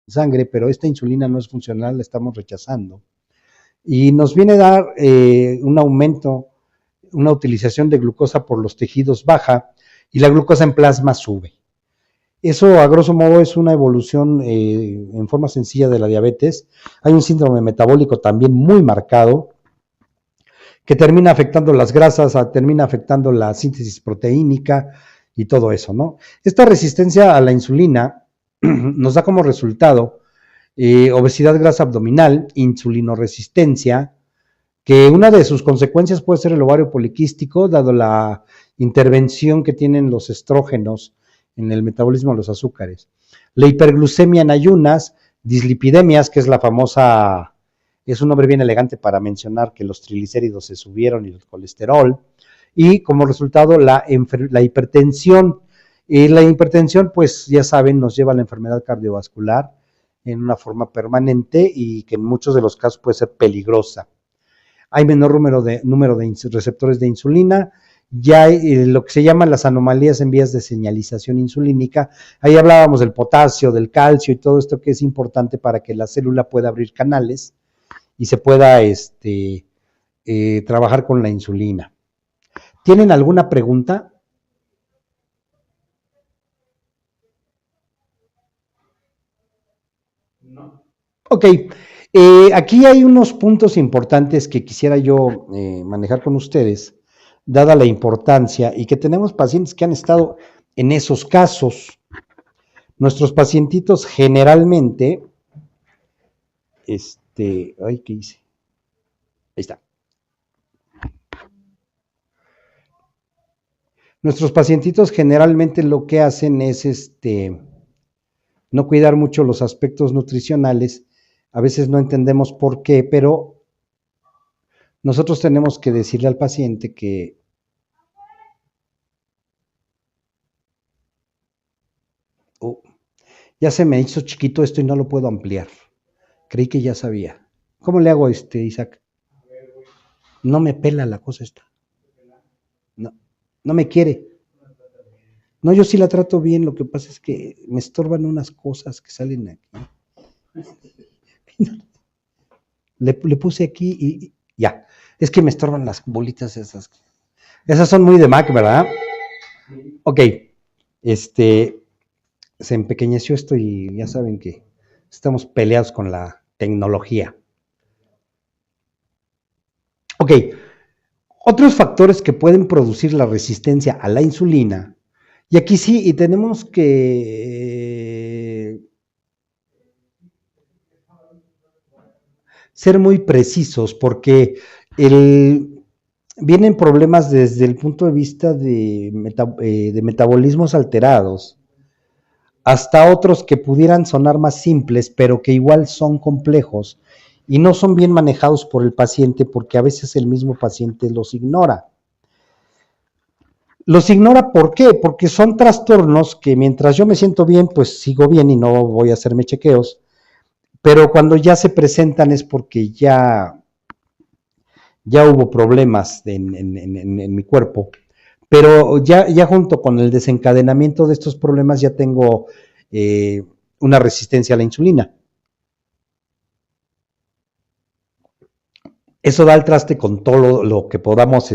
sangre, pero esta insulina no es funcional, la estamos rechazando. Y nos viene a dar un aumento, una utilización de glucosa por los tejidos baja y la glucosa en plasma sube. Eso, a grosso modo, es una evolución en forma sencilla de la diabetes. Hay un síndrome metabólico también muy marcado que termina afectando las grasas, termina afectando la síntesis proteínica y todo eso, ¿no? Esta resistencia a la insulina nos da como resultado obesidad grasa abdominal, insulinoresistencia, que una de sus consecuencias puede ser el ovario poliquístico, dado la intervención que tienen los estrógenos en el metabolismo de los azúcares. La hiperglucemia en ayunas, dislipidemias, que es la famosa, es un nombre bien elegante para mencionar que los triglicéridos se subieron y el colesterol, y como resultado la hipertensión. Y la hipertensión, pues ya saben, nos lleva a la enfermedad cardiovascular en una forma permanente y que en muchos de los casos puede ser peligrosa. Hay menor número de receptores de insulina, ya hay lo que se llaman las anomalías en vías de señalización insulínica. Ahí hablábamos del potasio, del calcio y todo esto que es importante para que la célula pueda abrir canales y se pueda trabajar con la insulina. ¿Tienen alguna pregunta? No. Ok, aquí hay unos puntos importantes que quisiera yo manejar con ustedes, dada la importancia y que tenemos pacientes que han estado en esos casos. Nuestros pacientitos generalmente, ay, ¿qué hice? Ahí está. Nuestros pacientitos generalmente lo que hacen es no cuidar mucho los aspectos nutricionales. A veces no entendemos por qué, pero nosotros tenemos que decirle al paciente que ya se me hizo chiquito esto y no lo puedo ampliar. Creí que ya sabía. ¿Cómo le hago Isaac? No me pela la cosa esta. No, no me quiere. No, yo sí la trato bien, lo que pasa es que me estorban unas cosas que salen aquí. Le puse aquí y ya. Es que me estorban las bolitas esas. Esas son muy de Mac, ¿verdad? Ok. Se empequeñeció esto y ya saben que estamos peleados con la tecnología. Ok. Otros factores que pueden producir la resistencia a la insulina, y aquí sí, y tenemos que ser muy precisos porque vienen problemas desde el punto de vista de metabolismos alterados, hasta otros que pudieran sonar más simples, pero que igual son complejos y no son bien manejados por el paciente porque a veces el mismo paciente los ignora. Los ignora, ¿por qué? Porque son trastornos que mientras yo me siento bien, pues sigo bien y no voy a hacerme chequeos, pero cuando ya se presentan es porque ya hubo problemas en mi cuerpo, pero ya junto con el desencadenamiento de estos problemas ya tengo una resistencia a la insulina. Eso da el traste con todo lo que podamos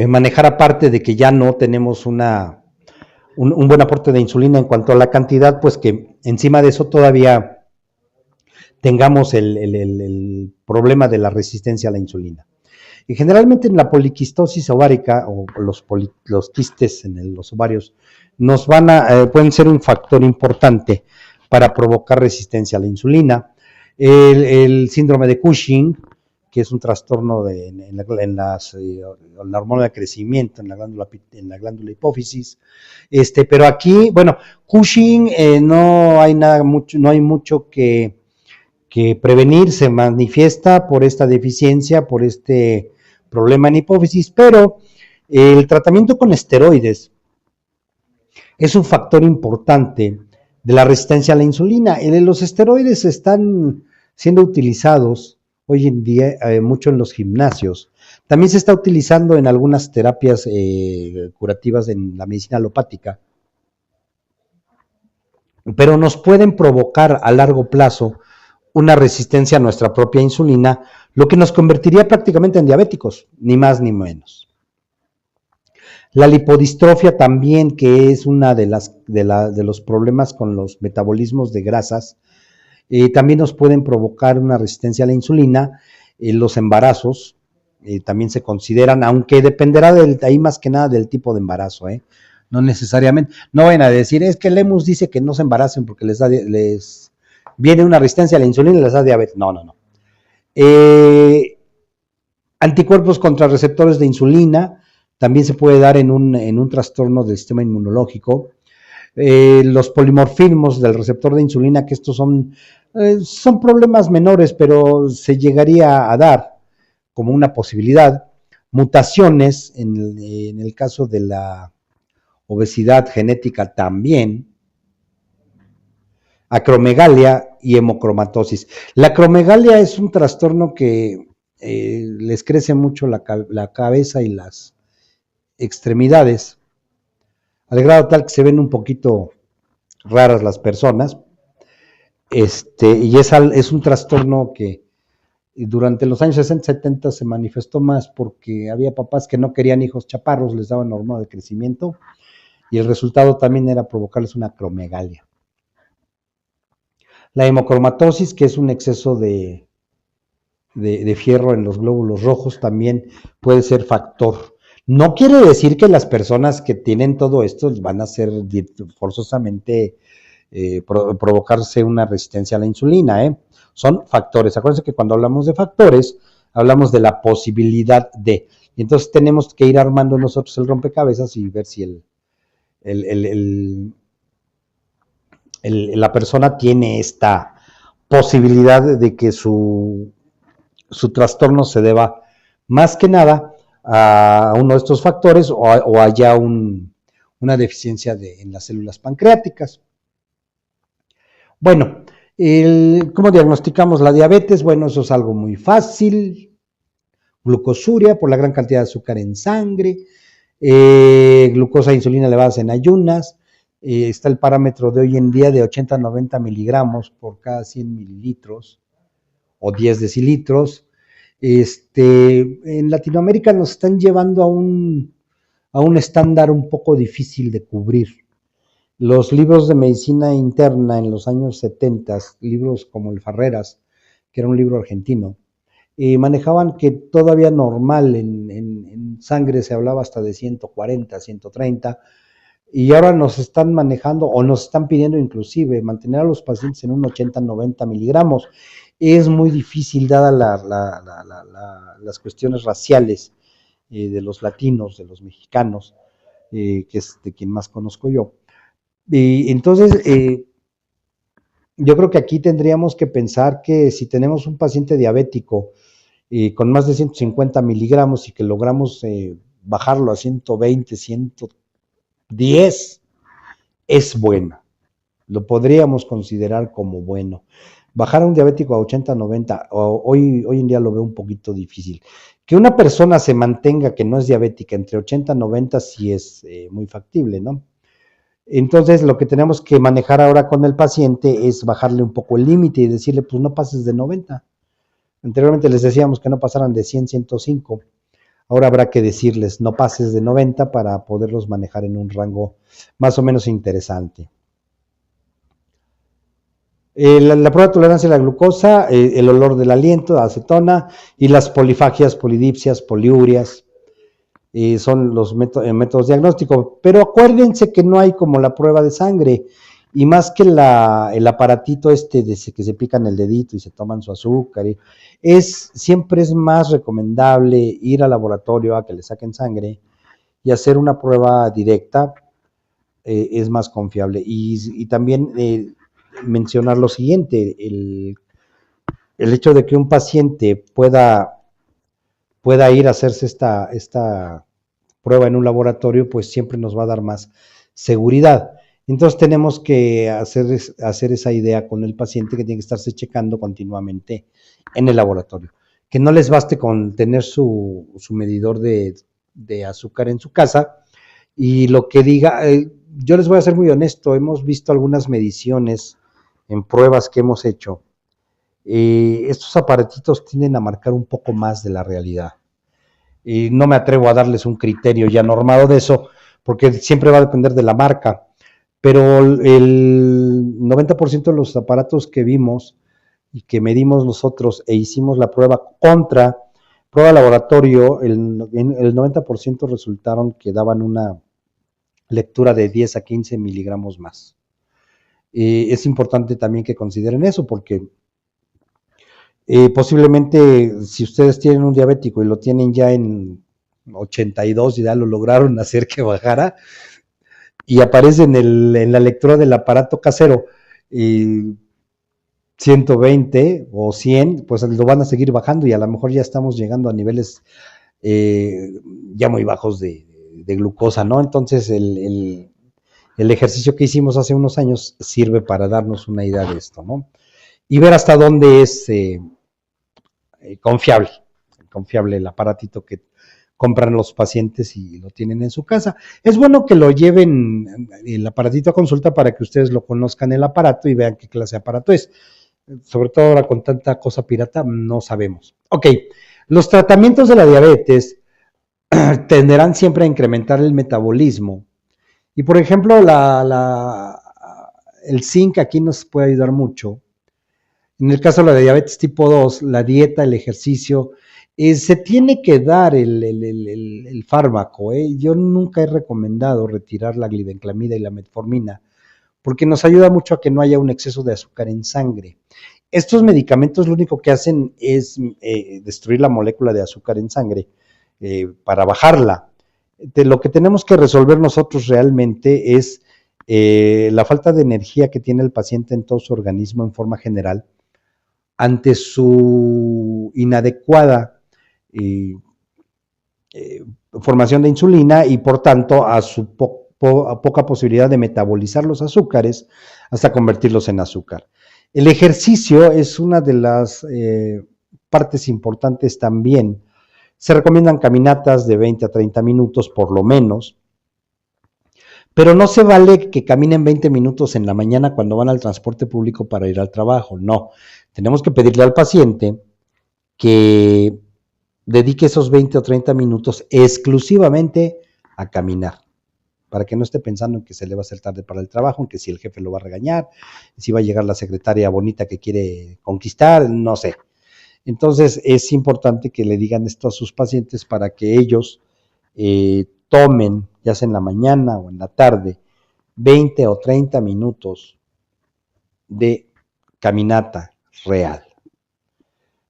manejar, aparte de que ya no tenemos un buen aporte de insulina en cuanto a la cantidad, pues que encima de eso todavía tengamos el problema de la resistencia a la insulina. Y generalmente en la poliquistosis ovárica o los quistes en los ovarios pueden ser un factor importante para provocar resistencia a la insulina. El síndrome de Cushing, que es un trastorno en la hormona de crecimiento en la glándula hipófisis. Pero aquí, bueno, Cushing no hay mucho que prevenir, se manifiesta por esta deficiencia, por este problema en hipófisis, pero el tratamiento con esteroides es un factor importante de la resistencia a la insulina. Los esteroides están siendo utilizados hoy en día mucho en los gimnasios. También se está utilizando en algunas terapias curativas en la medicina alopática. pero nos pueden provocar a largo plazo una resistencia a nuestra propia insulina, lo que nos convertiría prácticamente en diabéticos, ni más ni menos. La lipodistrofia también, que es una de los problemas con los metabolismos de grasas, también nos pueden provocar una resistencia a la insulina. Los embarazos también se consideran, aunque dependerá ahí más que nada del tipo de embarazo, no necesariamente. No vayan a decir, es que Lemus dice que no se embaracen porque les viene una resistencia a la insulina y les da diabetes. No, no, no. Anticuerpos contra receptores de insulina también se puede dar en un trastorno del sistema inmunológico. Los polimorfismos del receptor de insulina, que estos son problemas menores, pero se llegaría a dar como una posibilidad. Mutaciones, en el caso de la obesidad genética también. Acromegalia y hemocromatosis. La acromegalia es un trastorno que les crece mucho la cabeza y las extremidades, al grado tal que se ven un poquito raras las personas, y es un trastorno que durante los años 60, 70 se manifestó más porque había papás que no querían hijos chaparros, les daban hormona de crecimiento, y el resultado también era provocarles una acromegalia. La hemocromatosis, que es un exceso de fierro en los glóbulos rojos, también puede ser factor. No quiere decir que las personas que tienen todo esto van a ser forzosamente provocarse una resistencia a la insulina, Son factores. Acuérdense que cuando hablamos de factores, hablamos de la posibilidad de. Y entonces tenemos que ir armando nosotros el rompecabezas y ver si la persona tiene esta posibilidad de que su trastorno se deba más que nada a uno de estos factores o haya una deficiencia en las células pancreáticas. Bueno, ¿cómo diagnosticamos la diabetes? Bueno, eso es algo muy fácil. Glucosuria por la gran cantidad de azúcar en sangre, glucosa e insulina elevadas en ayunas. Está el parámetro de hoy en día de 80 a 90 miligramos por cada 100 mililitros o 10 decilitros. En Latinoamérica nos están llevando a un estándar un poco difícil de cubrir. Los libros de medicina interna en los años 70, libros como el Farreras, que era un libro argentino, manejaban que todavía normal en sangre se hablaba hasta de 140, 130, y ahora nos están manejando o nos están pidiendo inclusive mantener a los pacientes en un 80, 90 miligramos. Es muy difícil dadas las cuestiones raciales de los latinos, de los mexicanos, que es de quien más conozco yo. Entonces, yo creo que aquí tendríamos que pensar que si tenemos un paciente diabético con más de 150 miligramos y que logramos bajarlo a 120, 110, es bueno. Lo podríamos considerar como bueno. Bajar a un diabético a 80, 90, hoy en día lo veo un poquito difícil. Que una persona se mantenga que no es diabética entre 80 y 90 sí es muy factible, ¿no? Entonces, lo que tenemos que manejar ahora con el paciente es bajarle un poco el límite y decirle, pues no pases de 90. Anteriormente les decíamos que no pasaran de 100, 105. Ahora habrá que decirles, no pases de 90 para poderlos manejar en un rango más o menos interesante. La prueba de tolerancia a la glucosa, el olor del aliento, la acetona y las polifagias, polidipsias, poliurias. Son los métodos diagnósticos, pero acuérdense que no hay como la prueba de sangre, y más que el aparatito de que se pican el dedito y se toman su azúcar, siempre es más recomendable ir al laboratorio a que le saquen sangre y hacer una prueba directa, es más confiable. Y también mencionar lo siguiente, el hecho de que un paciente pueda ir a hacerse esta prueba en un laboratorio, pues siempre nos va a dar más seguridad. Entonces tenemos que hacer esa idea con el paciente que tiene que estarse checando continuamente en el laboratorio. Que no les baste con tener su medidor de azúcar en su casa y lo que diga, yo les voy a ser muy honesto, hemos visto algunas mediciones en pruebas que hemos hecho. Estos aparatitos tienden a marcar un poco más de la realidad. Y no me atrevo a darles un criterio ya normado de eso, porque siempre va a depender de la marca. Pero el 90% de los aparatos que vimos y que medimos nosotros e hicimos la prueba contra prueba laboratorio, el 90% resultaron que daban una lectura de 10 a 15 miligramos más. Es importante también que consideren eso porque posiblemente si ustedes tienen un diabético y lo tienen ya en 82 y ya lo lograron hacer que bajara y aparece en la lectura del aparato casero 120 o 100, pues lo van a seguir bajando y a lo mejor ya estamos llegando a niveles ya muy bajos de glucosa, ¿no? Entonces el ejercicio que hicimos hace unos años sirve para darnos una idea de esto, ¿no? Y ver hasta dónde es confiable el aparatito que compran los pacientes y lo tienen en su casa. Es bueno que lo lleven el aparatito a consulta para que ustedes lo conozcan el aparato y vean qué clase de aparato es. Sobre todo ahora con tanta cosa pirata, no sabemos. Ok, los tratamientos de la diabetes tenderán siempre a incrementar el metabolismo. Y por ejemplo, el zinc aquí nos puede ayudar mucho. En el caso de la diabetes tipo 2, la dieta, el ejercicio, se tiene que dar el fármaco. Yo nunca he recomendado retirar la glibenclamida y la metformina porque nos ayuda mucho a que no haya un exceso de azúcar en sangre. Estos medicamentos lo único que hacen es destruir la molécula de azúcar en sangre para bajarla. Lo que tenemos que resolver nosotros realmente es la falta de energía que tiene el paciente en todo su organismo en forma general ante su inadecuada formación de insulina y por tanto a su poca posibilidad de metabolizar los azúcares hasta convertirlos en azúcar. El ejercicio es una de las partes importantes también. Se recomiendan caminatas de 20 a 30 minutos por lo menos, pero no se vale que caminen 20 minutos en la mañana cuando van al transporte público para ir al trabajo, no. Tenemos que pedirle al paciente que dedique esos 20 o 30 minutos exclusivamente a caminar, para que no esté pensando en que se le va a hacer tarde para el trabajo, en que si el jefe lo va a regañar, si va a llegar la secretaria bonita que quiere conquistar, no sé. Entonces es importante que le digan esto a sus pacientes para que ellos tomen, ya sea en la mañana o en la tarde, 20 o 30 minutos de caminata real.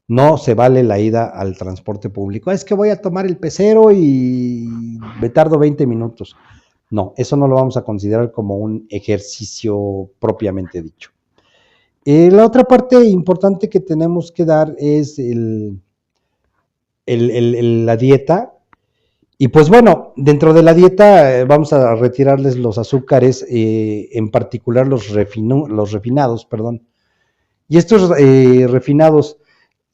No se vale la ida al transporte público. Es que voy a tomar el pecero y me tardo 20 minutos. No, eso no lo vamos a considerar como un ejercicio propiamente dicho. La otra parte importante que tenemos que dar es la dieta. Y pues bueno, dentro de la dieta vamos a retirarles los azúcares, en particular los refinados, perdón. Y estos refinados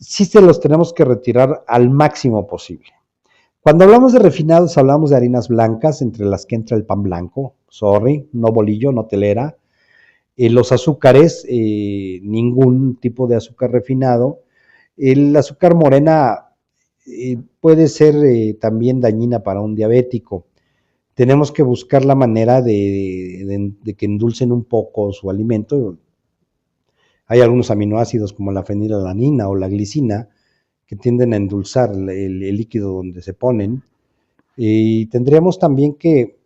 sí se los tenemos que retirar al máximo posible. Cuando hablamos de refinados, hablamos de harinas blancas, entre las que entra el pan blanco, no bolillo, no telera. Los azúcares, ningún tipo de azúcar refinado. El azúcar morena puede ser también dañina para un diabético. Tenemos que buscar la manera de que endulcen un poco su alimento. Hay algunos aminoácidos como la fenilalanina o la glicina que tienden a endulzar el líquido donde se ponen. Y tendríamos también que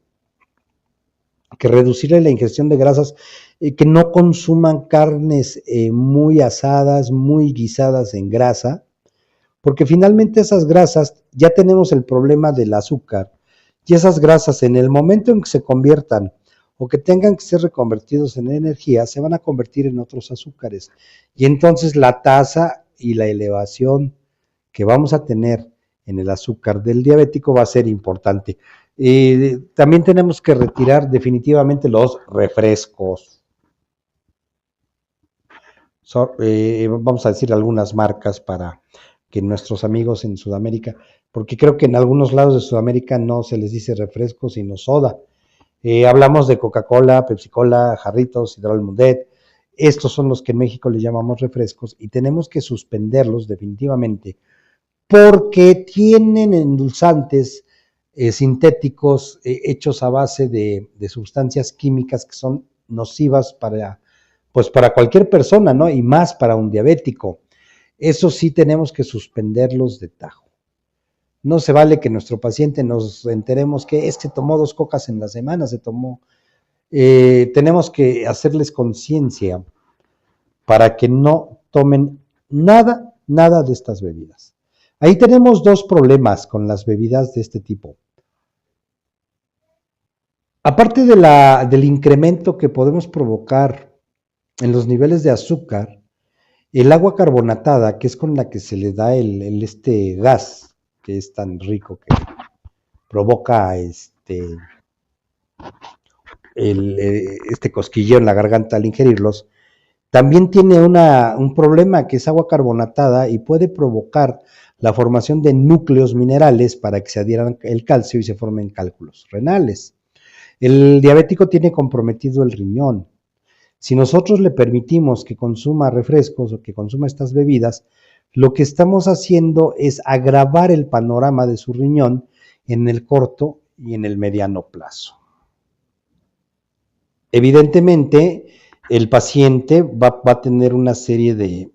reducirle la ingestión de grasas, que no consuman carnes muy asadas, muy guisadas en grasa, porque finalmente esas grasas, ya tenemos el problema del azúcar, y esas grasas en el momento en que se conviertan o que tengan que ser reconvertidos en energía, se van a convertir en otros azúcares. Y entonces la tasa y la elevación que vamos a tener en el azúcar del diabético va a ser importante. También tenemos que retirar definitivamente los refrescos. Vamos a decir algunas marcas para que nuestros amigos en Sudamérica, porque creo que en algunos lados de Sudamérica no se les dice refresco, sino soda. Hablamos de Coca-Cola, Pepsi-Cola, Jarritos, Hidrol Mundet. Estos son los que en México le llamamos refrescos y tenemos que suspenderlos definitivamente porque tienen endulzantes sintéticos hechos a base de sustancias químicas que son nocivas pues para cualquier persona, ¿no? Y más para un diabético. Eso sí tenemos que suspenderlos de tajo. No se vale que nuestro paciente nos enteremos que es que tomó 2 cocas en la semana, tenemos que hacerles conciencia para que no tomen nada de estas bebidas. Ahí tenemos 2 problemas con las bebidas de este tipo. Aparte del incremento que podemos provocar en los niveles de azúcar, el agua carbonatada, que es con la que se le da este gas, que es tan rico que provoca este cosquilleo en la garganta al ingerirlos, también tiene un problema que es agua carbonatada y puede provocar la formación de núcleos minerales para que se adhieran el calcio y se formen cálculos renales. El diabético tiene comprometido el riñón. Si nosotros le permitimos que consuma refrescos o que consuma estas bebidas, lo que estamos haciendo es agravar el panorama de su riñón en el corto y en el mediano plazo. Evidentemente, el paciente va a tener una serie de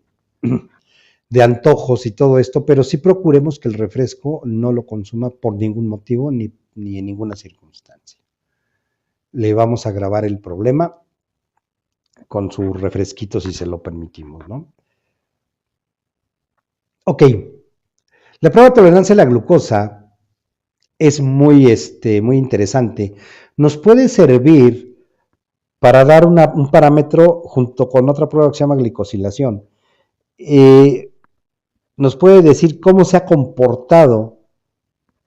antojos y todo esto, pero sí procuremos que el refresco no lo consuma por ningún motivo ni en ninguna circunstancia. Le vamos a agravar el problema con su refresquito si se lo permitimos, ¿no? Ok, la prueba de tolerancia a la glucosa es muy interesante. Nos puede servir para dar un parámetro junto con otra prueba que se llama glicosilación. Nos puede decir cómo se ha comportado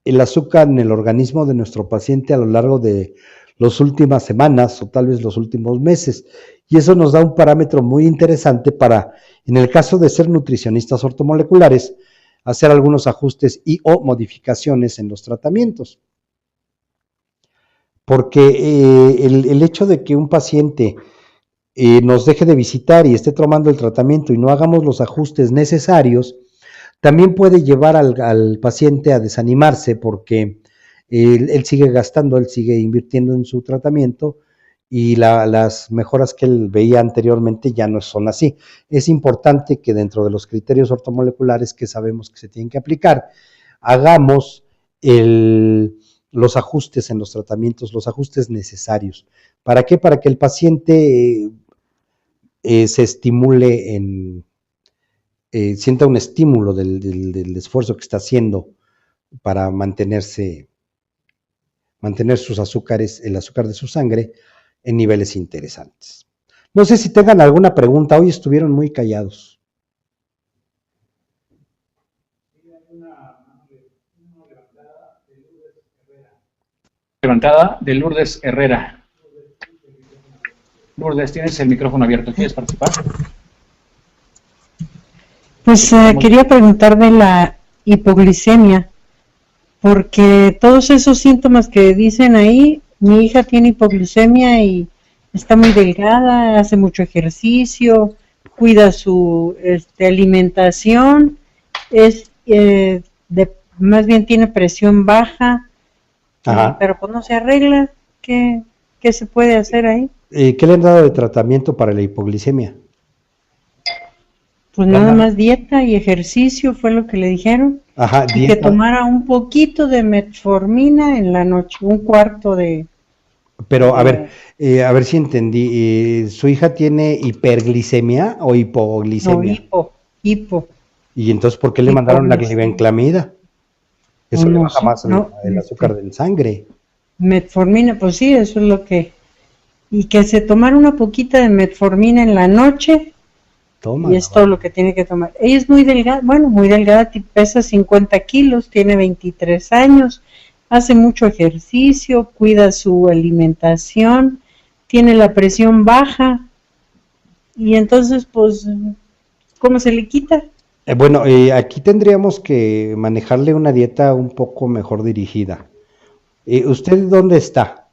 el azúcar en el organismo de nuestro paciente a lo largo de las últimas semanas o tal vez los últimos meses. Y eso nos da un parámetro muy interesante para, en el caso de ser nutricionistas ortomoleculares, hacer algunos ajustes y o modificaciones en los tratamientos. Porque el hecho de que un paciente nos deje de visitar y esté tomando el tratamiento y no hagamos los ajustes necesarios, también puede llevar al paciente a desanimarse porque él sigue gastando, él sigue invirtiendo en su tratamiento y las mejoras que él veía anteriormente ya no son así. Es importante que dentro de los criterios ortomoleculares que sabemos que se tienen que aplicar, hagamos los ajustes en los tratamientos, los ajustes necesarios. ¿Para qué? Para que el paciente se estimule sienta un estímulo del esfuerzo que está haciendo para mantener sus azúcares, el azúcar de su sangre en niveles interesantes. No sé si tengan alguna pregunta, hoy estuvieron muy callados. Levantada de Lourdes Herrera. Lourdes, tienes el micrófono abierto, ¿quieres participar? Pues quería preguntar de la hipoglicemia, porque todos esos síntomas que dicen ahí, mi hija tiene hipoglicemia y está muy delgada, hace mucho ejercicio, cuida su alimentación, más bien tiene presión baja, pero pues no se arregla. ¿Qué se puede hacer ahí? ¿Qué le han dado de tratamiento para la hipoglicemia? Pues nada más dieta y ejercicio fue lo que le dijeron. Ajá, y dieta. Que tomara un poquito de metformina en la noche, un cuarto de... Pero a ver si entendí, ¿su hija tiene hiperglicemia o hipoglicemia? No, hipo. ¿Y entonces por qué le mandaron la glibenclamida? Eso le baja más el azúcar del sangre. Metformina, pues sí, eso es lo que... Y que se tomara una poquita de metformina en la noche. Toma, y es todo lo que tiene que tomar. Ella es muy delgada, pesa 50 kilos, tiene 23 años, hace mucho ejercicio, cuida su alimentación, tiene la presión baja, y entonces, pues, ¿cómo se le quita? Bueno, aquí tendríamos que manejarle una dieta un poco mejor dirigida. ¿Usted dónde está?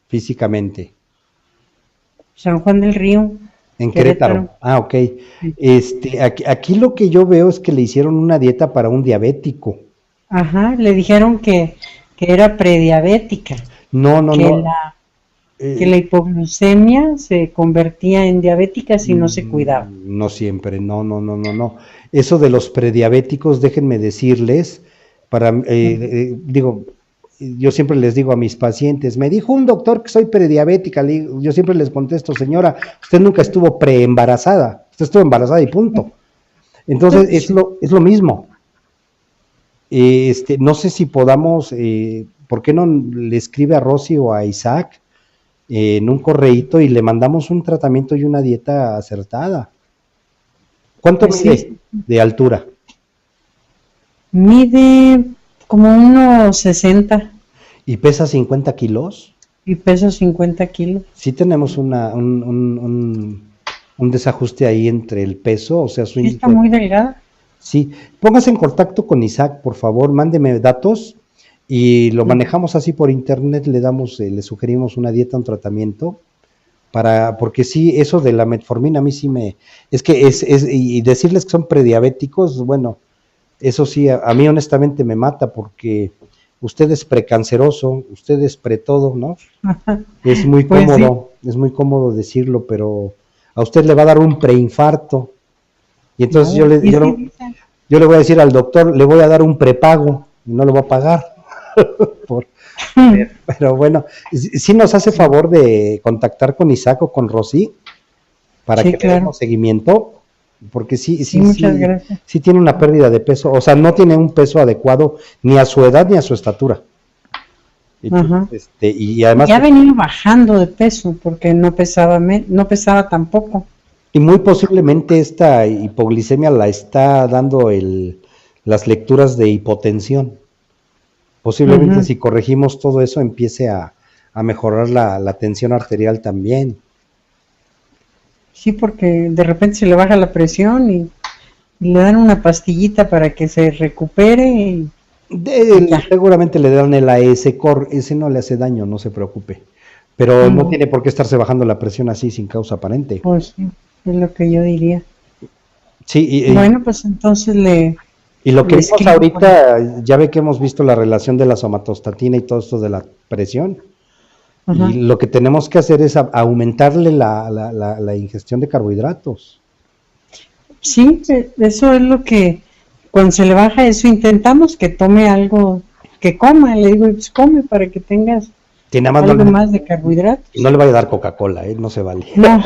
físicamente? San Juan del Río. En Querétaro. Ah, ok. Aquí lo que yo veo es que le hicieron una dieta para un diabético. Ajá, le dijeron que era prediabética, No, no, que no. que la hipoglucemia se convertía en diabética si no se cuidaba. No siempre, no, no, no, no, no. Eso de los prediabéticos, déjenme decirles, digo, yo siempre les digo a mis pacientes, me dijo un doctor que soy prediabética, yo siempre les contesto, señora, usted nunca estuvo preembarazada, usted estuvo embarazada y punto. Entonces, es lo mismo. No sé si podamos, ¿por qué no le escribe a Rosy o a Isaac en un correíto y le mandamos un tratamiento y una dieta acertada? ¿Cuánto Pues mide sí, de altura? mide como 1,60 ¿Y pesa 50 kilos? y pesa 50 kilos. Sí tenemos un desajuste ahí entre el peso, o sea, su Sí, está índice. muy delgada. Sí, póngase en contacto con Isaac, por favor, mándeme datos y lo manejamos así por internet, le sugerimos una dieta, un tratamiento, porque sí, eso de la metformina a mí sí y decirles que son prediabéticos, bueno, eso sí, a mí honestamente me mata porque usted es precanceroso, usted es pre todo, ¿no? Es muy Pues sí. cómodo, es muy cómodo decirlo, pero a usted le va a dar un preinfarto. Y entonces No, y sí dicen. yo le voy a decir al doctor, le voy a dar un prepago y no lo va a pagar. Pero bueno, sí nos hace favor de contactar con Isaac o con Rosy para Sí, que le claro. demos seguimiento, porque Sí, muchas gracias. sí tiene una pérdida de peso, o sea, no tiene un peso adecuado ni a su edad ni a su estatura. Ajá. Y además, Y ha venido bajando de peso porque no pesaba tampoco. y muy posiblemente esta hipoglicemia la está dando las lecturas de hipotensión. Posiblemente Ujú. si corregimos todo eso empiece a mejorar la tensión arterial también. Sí, porque de repente se le baja la presión y le dan una pastillita para que se recupere y ya. Seguramente le dan el AS-COR, ese no le hace daño, no se preocupe. Pero no tiene por qué estarse bajando la presión así sin causa aparente. Pues sí, es lo que yo diría. Sí, Bueno, pues entonces y lo que le vimos escribo. ahorita, ya ve que hemos visto la relación de la somatostatina y todo esto de la presión. Ajá. Y lo que tenemos que hacer es aumentarle la ingestión de carbohidratos. Sí, eso es lo que cuando se le baja eso intentamos que tome algo, que coma, le digo, pues come para que tengas Que nada más algo más de carbohidratos. no le vaya a dar Coca-Cola, no se vale. No,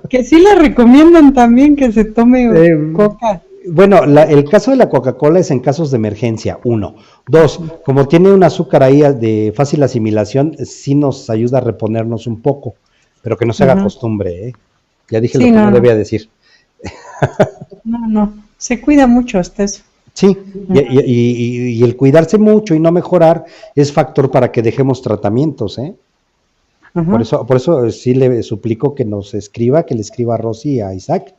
que sí le recomiendan también que se tome coca. Bueno, el caso de la Coca-Cola es en casos de emergencia, 1. 2, como tiene un azúcar ahí de fácil asimilación, sí nos ayuda a reponernos un poco, pero que no se haga costumbre, ¿eh? Ya dije Sí, lo que no, no no. debía decir. No, se cuida mucho hasta eso. Sí, y el cuidarse mucho y no mejorar es factor para que dejemos tratamientos, ¿eh? Ajá. Por eso sí le suplico que nos escriba, que le escriba a Rosy y a Isaac,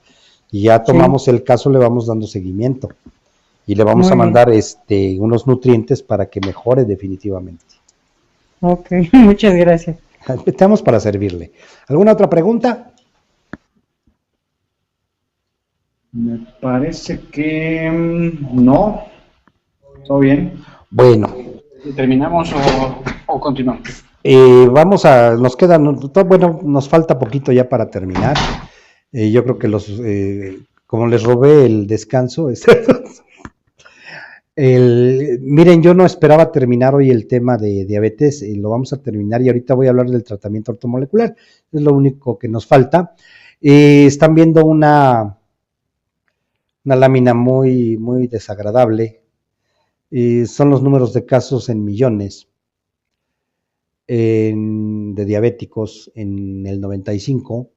y ya tomamos el caso, le vamos dando seguimiento y le vamos Muy a bien. mandar unos nutrientes para que mejore definitivamente. Ok, muchas gracias. Estamos para servirle. ¿Alguna otra pregunta? Me parece que no. ¿Todo bien? Bueno, ¿Terminamos o continuamos? nos falta poquito ya para terminar. Yo creo que como les robé el descanso, miren, yo no esperaba terminar hoy el tema de diabetes, lo vamos a terminar y ahorita voy a hablar del tratamiento ortomolecular, es lo único que nos falta. Están viendo una lámina muy, muy desagradable, son los números de casos en millones de diabéticos en el 95,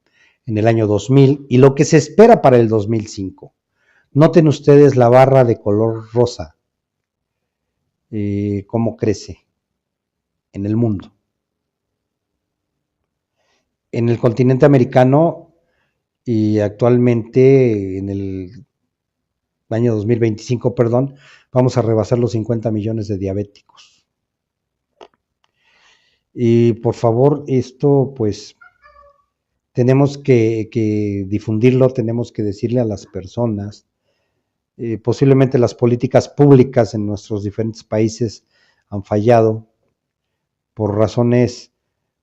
en el año 2000 y lo que se espera para el 2005. Noten ustedes la barra de color rosa, cómo crece en el mundo. En el continente americano y actualmente en el año 2025, vamos a rebasar los 50 millones de diabéticos. Y por favor, esto pues tenemos que difundirlo, tenemos que decirle a las personas, posiblemente las políticas públicas en nuestros diferentes países han fallado por razones,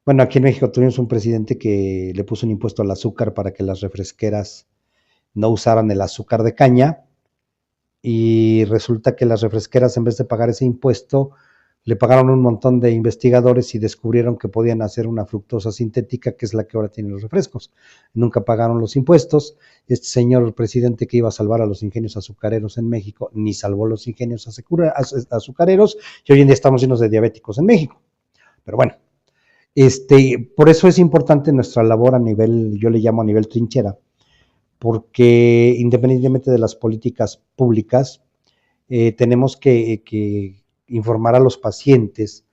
bueno, aquí en México tuvimos un presidente que le puso un impuesto al azúcar para que las refresqueras no usaran el azúcar de caña, y resulta que las refresqueras, en vez de pagar ese impuesto, le pagaron un montón de investigadores y descubrieron que podían hacer una fructosa sintética, que es la que ahora tienen los refrescos. Nunca pagaron los impuestos. Este señor presidente que iba a salvar a los ingenios azucareros en México, ni salvó los ingenios azucareros, y hoy en día estamos llenos de diabéticos en México. Pero bueno, por eso es importante nuestra labor a nivel, yo le llamo a nivel trinchera, porque independientemente de las políticas públicas, tenemos que informar a los pacientes,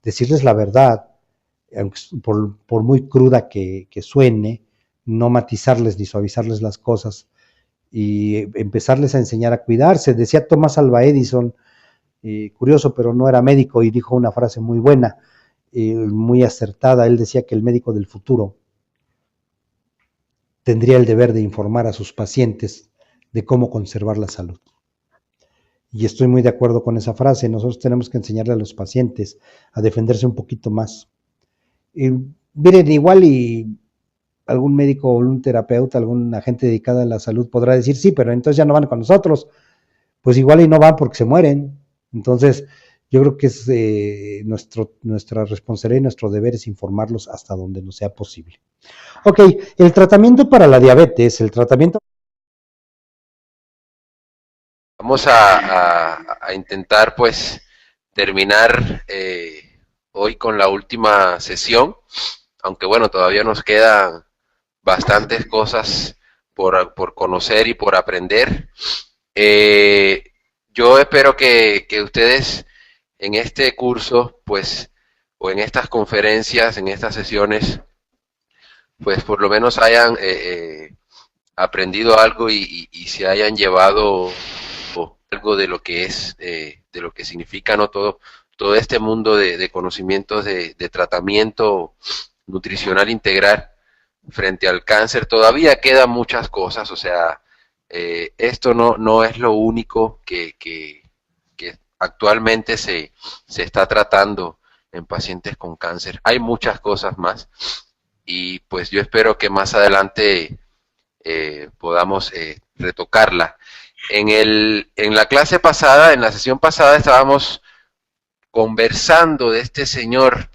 decirles la verdad, por muy cruda que suene, no matizarles ni suavizarles las cosas, y empezarles a enseñar a cuidarse. Decía Thomas Alva Edison, curioso, pero no era médico, y dijo una frase muy buena, muy acertada. Él decía que el médico del futuro tendría el deber de informar a sus pacientes de cómo conservar la salud. Y estoy muy de acuerdo con esa frase. Nosotros tenemos que enseñarle a los pacientes a defenderse un poquito más. Miren, igual y algún médico o un terapeuta, algún agente dedicado a la salud podrá decir, sí, pero entonces ya no van con nosotros. Pues igual y no van porque se mueren. Entonces, yo creo que es nuestra responsabilidad y nuestro deber es informarlos hasta donde nos sea posible. Ok, el tratamiento para la diabetes, Vamos a intentar pues terminar hoy con la última sesión, aunque bueno, todavía nos quedan bastantes cosas por conocer y por aprender. Yo espero que ustedes en este curso, pues, o en estas conferencias, en estas sesiones, pues por lo menos hayan aprendido algo y se hayan llevado algo de lo que es, de lo que significa, ¿no? Todo este mundo de conocimientos de tratamiento nutricional integral frente al cáncer. Todavía quedan muchas cosas, o sea, esto no es lo único que actualmente se está tratando en pacientes con cáncer. Hay muchas cosas más y pues yo espero que más adelante podamos retocarla. En la clase pasada, en la sesión pasada, estábamos conversando de este señor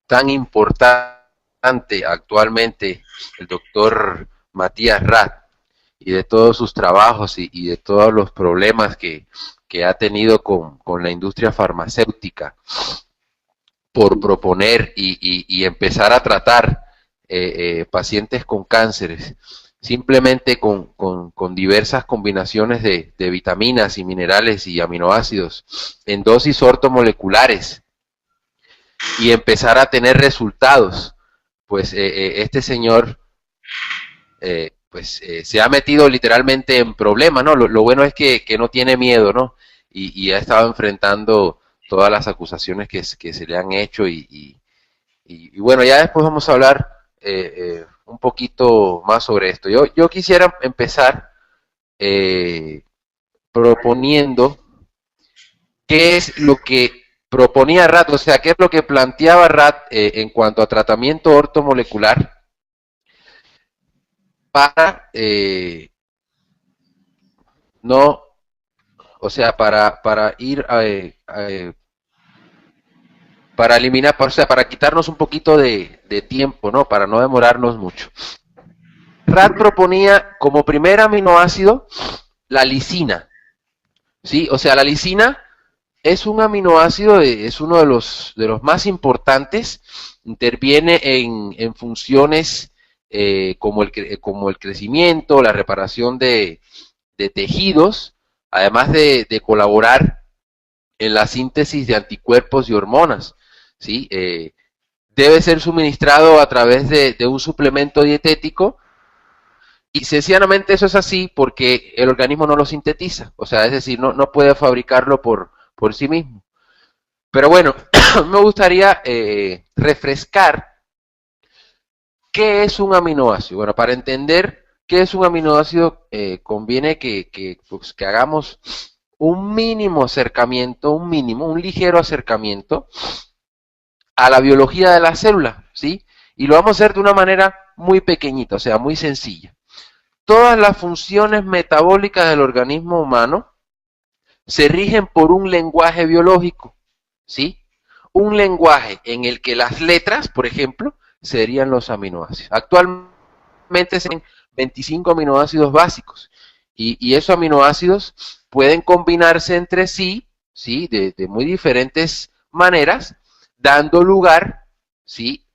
tan importante actualmente, el doctor Matías Rath, y de todos sus trabajos y de todos los problemas que ha tenido con la industria farmacéutica por proponer y empezar a tratar pacientes con cánceres simplemente con diversas combinaciones de vitaminas y minerales y aminoácidos en dosis ortomoleculares y empezar a tener resultados. Pues este señor se ha metido literalmente en problemas, ¿no? Lo bueno es que no tiene miedo, ¿no? Y ha estado enfrentando todas las acusaciones que se le han hecho y bueno, ya después vamos a hablar un poquito más sobre esto. Yo quisiera empezar proponiendo qué es lo que proponía Rath, o sea, qué es lo que planteaba Rath en cuanto a tratamiento ortomolecular para no, o sea, para ir para eliminar, o sea, para quitarnos un poquito de tiempo, ¿no? Para no demorarnos mucho. Rath proponía como primer aminoácido la lisina, ¿sí? O sea, la lisina es un aminoácido, es uno de los más importantes, interviene en funciones como el crecimiento, la reparación de tejidos, además de colaborar en la síntesis de anticuerpos y hormonas, ¿sí? Debe ser suministrado a través de un suplemento dietético y sencillamente eso es así porque el organismo no lo sintetiza, o sea, es decir, no puede fabricarlo por sí mismo. Pero bueno, me gustaría refrescar qué es un aminoácido. Bueno, para entender qué es un aminoácido, conviene pues, que hagamos un mínimo acercamiento, un ligero acercamiento a la biología de la célula, ¿sí? Y lo vamos a hacer de una manera muy pequeñita, o sea, muy sencilla. Todas las funciones metabólicas del organismo humano se rigen por un lenguaje biológico, ¿sí? Un lenguaje en el que las letras, por ejemplo, serían los aminoácidos. Actualmente se tienen 25 aminoácidos básicos y esos aminoácidos pueden combinarse entre sí, ¿sí? De muy diferentes maneras, dando lugar, ¿sí?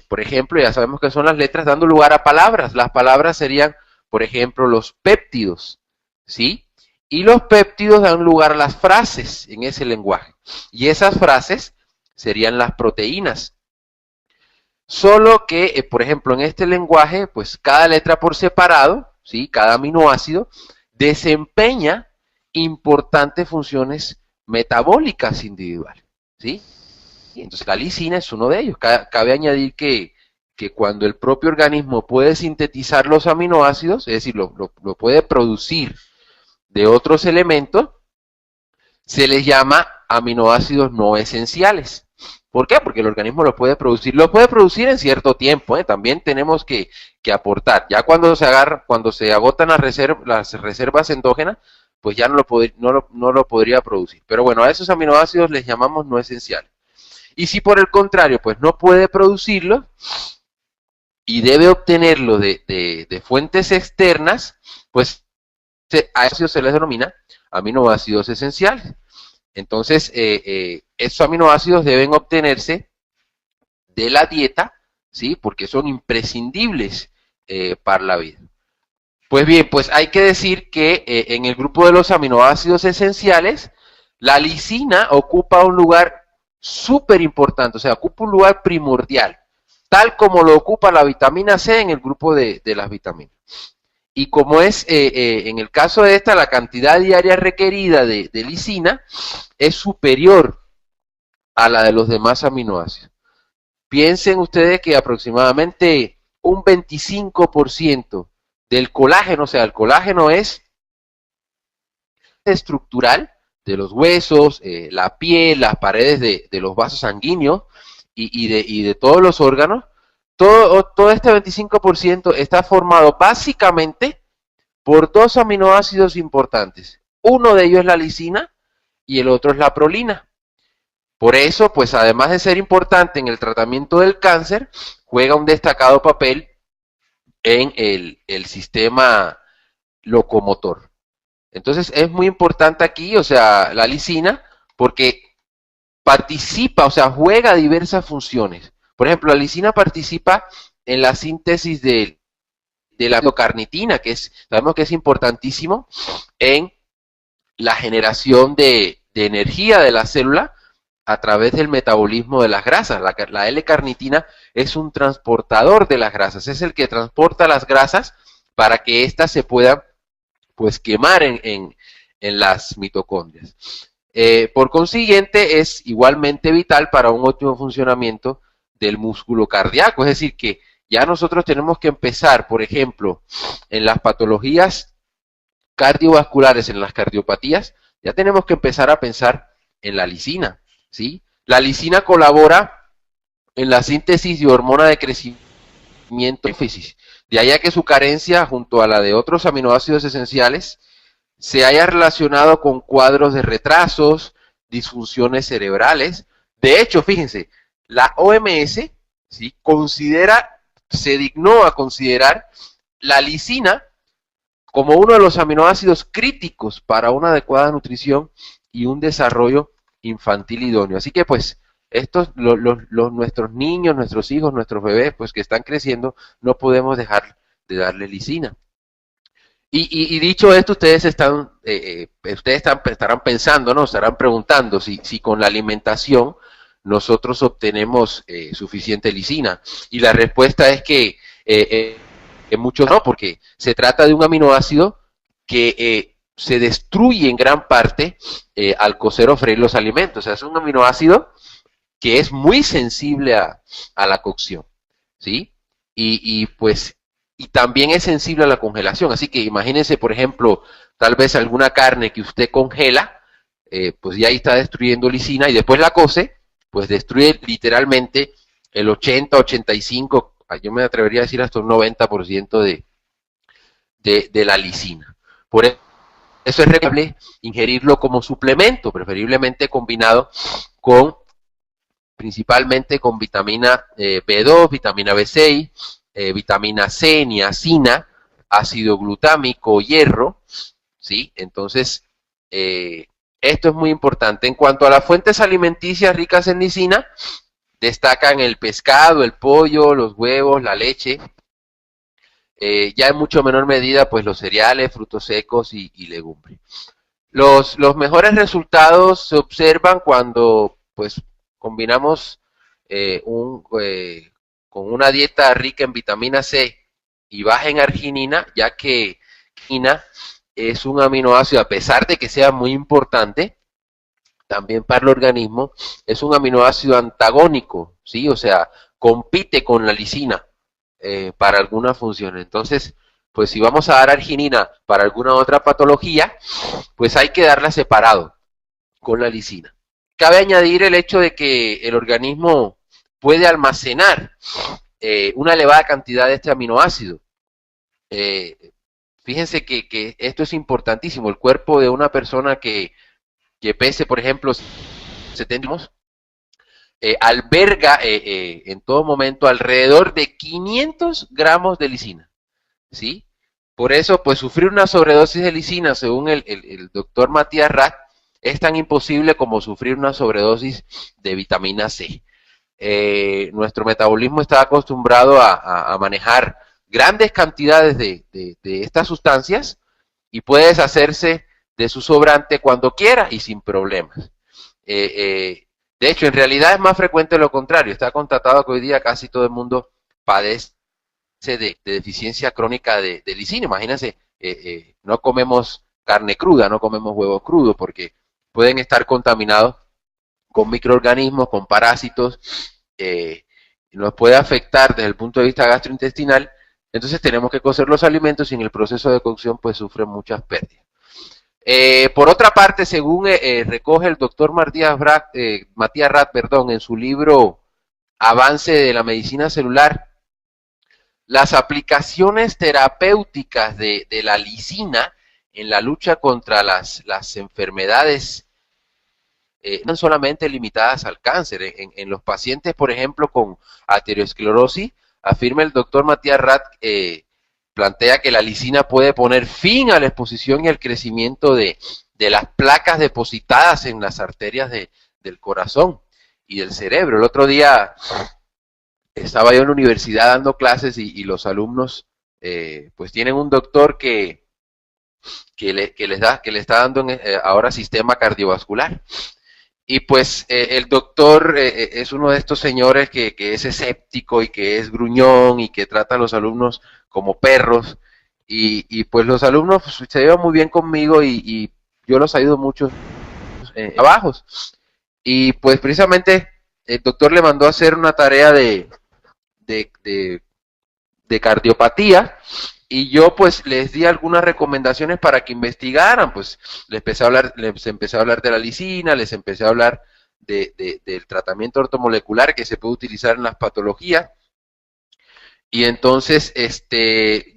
Por ejemplo, ya sabemos que son las letras, dando lugar a palabras. Las palabras serían, por ejemplo, los péptidos, ¿sí? Y los péptidos dan lugar a las frases en ese lenguaje. Y esas frases serían las proteínas. Solo que, por ejemplo, en este lenguaje, pues cada letra por separado, ¿sí? Cada aminoácido desempeña importantes funciones metabólicas individuales, ¿sí? Y entonces la lisina es uno de ellos. Cabe añadir que cuando el propio organismo puede sintetizar los aminoácidos, es decir, lo puede producir de otros elementos, se les llama aminoácidos no esenciales. ¿Por qué? Porque el organismo lo puede producir en cierto tiempo, también tenemos que aportar. Ya cuando se agotan las reservas endógenas, pues ya no lo podría producir. Pero bueno, a esos aminoácidos les llamamos no esenciales. Y si por el contrario, pues no puede producirlo y debe obtenerlo de fuentes externas, pues a eso se les denomina aminoácidos esenciales. Entonces, esos aminoácidos deben obtenerse de la dieta, ¿sí? Porque son imprescindibles para la vida. Pues bien, pues hay que decir que en el grupo de los aminoácidos esenciales, la lisina ocupa un lugar súper importante, o sea, ocupa un lugar primordial, tal como lo ocupa la vitamina C en el grupo de las vitaminas. Y como es en el caso de esta, la cantidad diaria requerida de lisina es superior a la de los demás aminoácidos. Piensen ustedes que aproximadamente un 25% del colágeno, o sea, el colágeno es estructural de los huesos, la piel, las paredes de los vasos sanguíneos y de todos los órganos. Todo este 25% está formado básicamente por dos aminoácidos importantes. Uno de ellos es la lisina y el otro es la prolina. Por eso, pues además de ser importante en el tratamiento del cáncer, juega un destacado papel en el sistema locomotor. Entonces es muy importante aquí, o sea, la lisina, porque participa, o sea, juega diversas funciones. Por ejemplo, la lisina participa en la síntesis de la endocarnitina, sabemos que es importantísimo en la generación de energía de la célula a través del metabolismo de las grasas. La L-carnitina es un transportador de las grasas, es el que transporta las grasas para que éstas se puedan pues quemar en las mitocondrias. Por consiguiente, es igualmente vital para un óptimo funcionamiento del músculo cardíaco, es decir, que ya nosotros tenemos que empezar, por ejemplo, en las patologías cardiovasculares, en las cardiopatías, ya tenemos que empezar a pensar en la lisina, ¿sí? La lisina colabora en la síntesis de hormona de crecimiento, de ahí a que su carencia, junto a la de otros aminoácidos esenciales, se haya relacionado con cuadros de retrasos, disfunciones cerebrales. De hecho, fíjense, la OMS, ¿sí?, se dignó a considerar la lisina como uno de los aminoácidos críticos para una adecuada nutrición y un desarrollo infantil idóneo. Así que pues nuestros niños, nuestros hijos, nuestros bebés, pues que están creciendo, no podemos dejar de darle lisina. Y dicho esto, ustedes estarán pensando, ¿no? Estarán preguntando si con la alimentación nosotros obtenemos suficiente lisina. Y la respuesta es que muchos no, porque se trata de un aminoácido que se destruye en gran parte al cocer o freír los alimentos. O sea, es un aminoácido que es muy sensible a la cocción, ¿sí? Y también es sensible a la congelación. Así que imagínense, por ejemplo, tal vez alguna carne que usted congela, pues ya ahí está destruyendo lisina, y después la cose, pues destruye literalmente el 80, 85, yo me atrevería a decir hasta un 90% de la lisina. Por eso es recomendable ingerirlo como suplemento, preferiblemente combinado con, principalmente con vitamina B2, vitamina B6, vitamina C, niacina, ácido glutámico, hierro, ¿sí? Entonces, esto es muy importante. En cuanto a las fuentes alimenticias ricas en lisina, destacan el pescado, el pollo, los huevos, la leche, ya en mucho menor medida, pues los cereales, frutos secos y legumbres. Los mejores resultados se observan cuando, pues, combinamos con una dieta rica en vitamina C y baja en arginina, ya que arginina es un aminoácido, a pesar de que sea muy importante, también para el organismo, es un aminoácido antagónico, ¿sí? O sea, compite con la lisina para alguna función. Entonces, pues si vamos a dar arginina para alguna otra patología, pues hay que darla separado con la lisina. Cabe añadir el hecho de que el organismo puede almacenar una elevada cantidad de este aminoácido. Fíjense que esto es importantísimo. El cuerpo de una persona que pese, por ejemplo, 70, alberga en todo momento alrededor de 500 gramos de lisina, ¿sí? Por eso, pues sufrir una sobredosis de lisina, según el doctor Matías Rath, es tan imposible como sufrir una sobredosis de vitamina C. Nuestro metabolismo está acostumbrado a manejar grandes cantidades de estas sustancias y puede deshacerse de su sobrante cuando quiera y sin problemas. De hecho, en realidad es más frecuente lo contrario. Está constatado que hoy día casi todo el mundo padece de deficiencia crónica de lisina. Imagínense, no comemos carne cruda, no comemos huevos crudos, porque pueden estar contaminados con microorganismos, con parásitos, nos puede afectar desde el punto de vista gastrointestinal. Entonces tenemos que cocer los alimentos y en el proceso de cocción pues sufren muchas pérdidas. Por otra parte, según recoge el doctor Matías Rath, en su libro Avance de la Medicina Celular, las aplicaciones terapéuticas de la lisina en la lucha contra las enfermedades no solamente limitadas al cáncer. En los pacientes, por ejemplo, con aterosclerosis, afirma el doctor Matías Rath, plantea que la lisina puede poner fin a la exposición y al crecimiento de las placas depositadas en las arterias del corazón y del cerebro. El otro día estaba yo en la universidad dando clases y los alumnos pues tienen un doctor que le está dando ahora sistema cardiovascular. Y pues el doctor es uno de estos señores que es escéptico y que es gruñón y que trata a los alumnos como perros. Y pues los alumnos pues, se llevan muy bien conmigo y yo los ayudo mucho trabajos. Y pues precisamente el doctor le mandó a hacer una tarea de cardiopatía. Y yo pues les di algunas recomendaciones para que investigaran, pues les empecé a hablar de la lisina, les empecé a hablar del tratamiento ortomolecular que se puede utilizar en las patologías. Y entonces,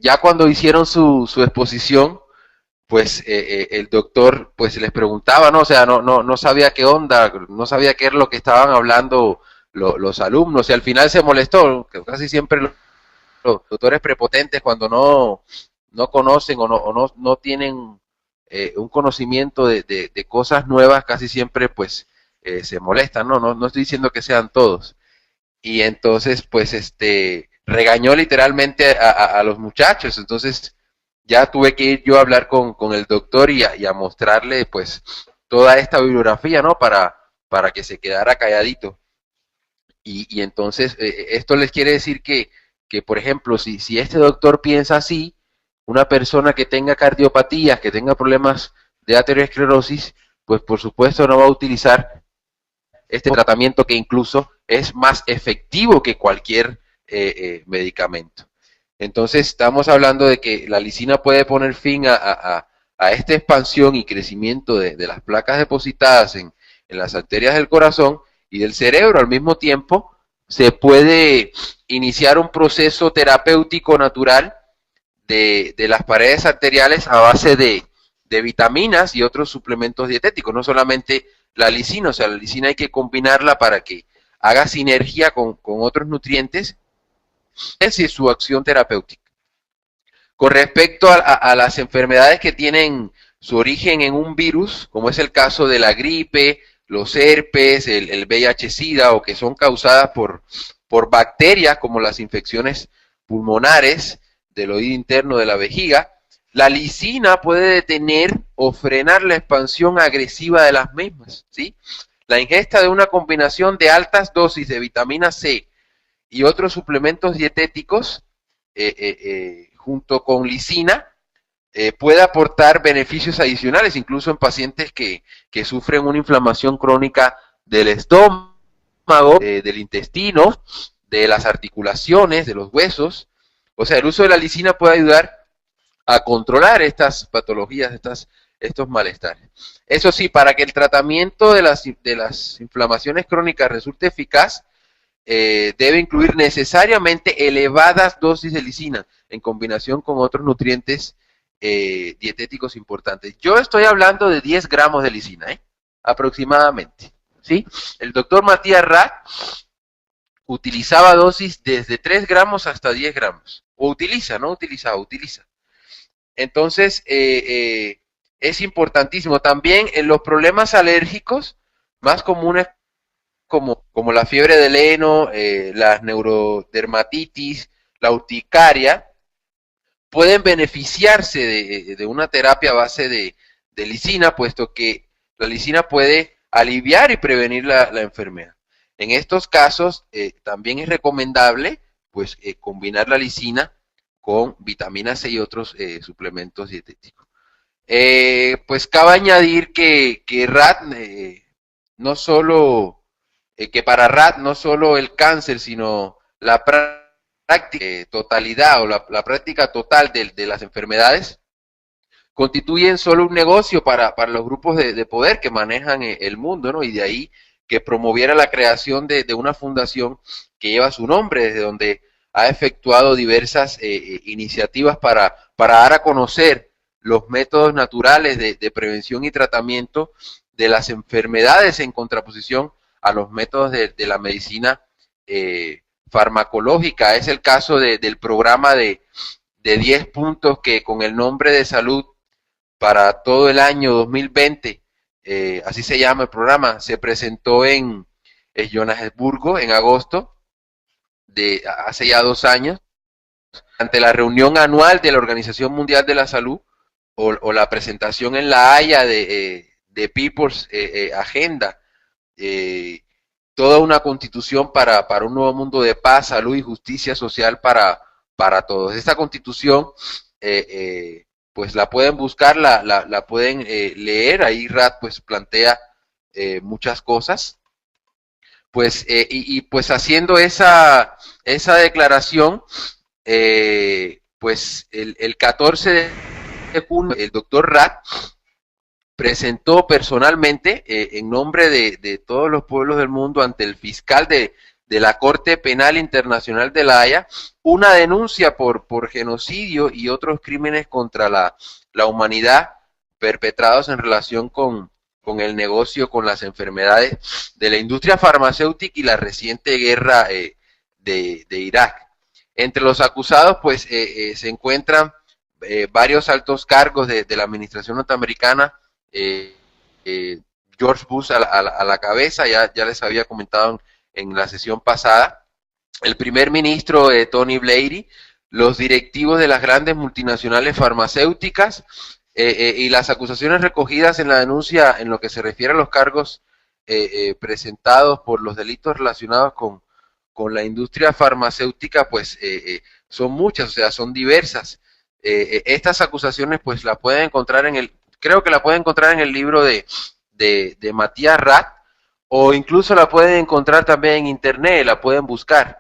ya cuando hicieron su exposición, pues el doctor pues les preguntaba, ¿no? O sea, no sabía qué onda, no sabía qué era lo que estaban hablando los alumnos, y al final se molestó, que casi siempre los doctores prepotentes cuando no conocen o no tienen un conocimiento de cosas nuevas, casi siempre pues se molestan, no estoy diciendo que sean todos. Y entonces pues regañó literalmente a los muchachos. Entonces ya tuve que ir yo a hablar con el doctor y a mostrarle pues toda esta bibliografía, ¿no? Para que se quedara calladito. Y entonces esto les quiere decir que por ejemplo, si este doctor piensa así, una persona que tenga cardiopatías, que tenga problemas de aterosclerosis, pues por supuesto no va a utilizar este tratamiento, que incluso es más efectivo que cualquier medicamento. Entonces estamos hablando de que la lisina puede poner fin a esta expansión y crecimiento de las placas depositadas en las arterias del corazón y del cerebro. Al mismo tiempo se puede iniciar un proceso terapéutico natural de las paredes arteriales a base de vitaminas y otros suplementos dietéticos, no solamente la lisina. O sea, la lisina hay que combinarla para que haga sinergia con otros nutrientes, es decir, su acción terapéutica. Con respecto a las enfermedades que tienen su origen en un virus, como es el caso de la gripe, los herpes, el VIH-Sida, o que son causadas por bacterias como las infecciones pulmonares del oído interno de la vejiga, la lisina puede detener o frenar la expansión agresiva de las mismas, ¿sí? La ingesta de una combinación de altas dosis de vitamina C y otros suplementos dietéticos junto con lisina puede aportar beneficios adicionales, incluso en pacientes que sufren una inflamación crónica del estómago, del intestino, de las articulaciones, de los huesos. O sea, el uso de la lisina puede ayudar a controlar estas patologías, estos malestares. Eso sí, para que el tratamiento de las inflamaciones crónicas resulte eficaz, debe incluir necesariamente elevadas dosis de lisina en combinación con otros nutrientes dietéticos importantes. Yo estoy hablando de 10 gramos de lisina, aproximadamente, ¿sí? El doctor Matías Rath utilizaba dosis desde 3 gramos hasta 10 gramos. O utiliza, no utilizaba, utiliza. Entonces, es importantísimo. También en los problemas alérgicos más comunes, como la fiebre del heno, la neurodermatitis, la urticaria, pueden beneficiarse de una terapia a base de lisina, puesto que la lisina puede aliviar y prevenir la enfermedad. En estos casos, también es recomendable pues combinar la lisina con vitamina C y otros suplementos dietéticos. Pues cabe añadir que Rath no solo que para Rath no solo el cáncer, sino la práctica totalidad o la práctica total de las enfermedades constituyen solo un negocio para los grupos de poder que manejan el mundo, ¿no? Y de ahí que promoviera la creación de una fundación que lleva su nombre, desde donde ha efectuado diversas iniciativas para dar a conocer los métodos naturales de prevención y tratamiento de las enfermedades en contraposición a los métodos de la medicina farmacológica. Es el caso del programa de 10 puntos que con el nombre de salud para todo el año 2020, así se llama el programa, se presentó en Johannesburgo en agosto de hace ya 2 años, ante la reunión anual de la Organización Mundial de la Salud o la presentación en La Haya de People's Agenda, toda una constitución para un nuevo mundo de paz, salud y justicia social para todos. Esta constitución, pues la pueden buscar, la pueden leer, ahí Rath pues plantea muchas cosas, pues y pues haciendo esa declaración, pues el 14 de junio el doctor Rath presentó personalmente en nombre de todos los pueblos del mundo ante el fiscal de la Corte Penal Internacional de La Haya una denuncia por genocidio y otros crímenes contra la humanidad perpetrados en relación con el negocio, con las enfermedades de la industria farmacéutica y la reciente guerra de Irak. Entre los acusados pues se encuentran varios altos cargos de la administración norteamericana, George Bush a la cabeza, ya les había comentado en la sesión pasada, el primer ministro Tony Blair, los directivos de las grandes multinacionales farmacéuticas y las acusaciones recogidas en la denuncia en lo que se refiere a los cargos presentados por los delitos relacionados con la industria farmacéutica, pues son muchas, o sea, son diversas. estas acusaciones pues la pueden encontrar creo que la pueden encontrar en el libro de Matías Rath, o incluso la pueden encontrar también en internet, la pueden buscar.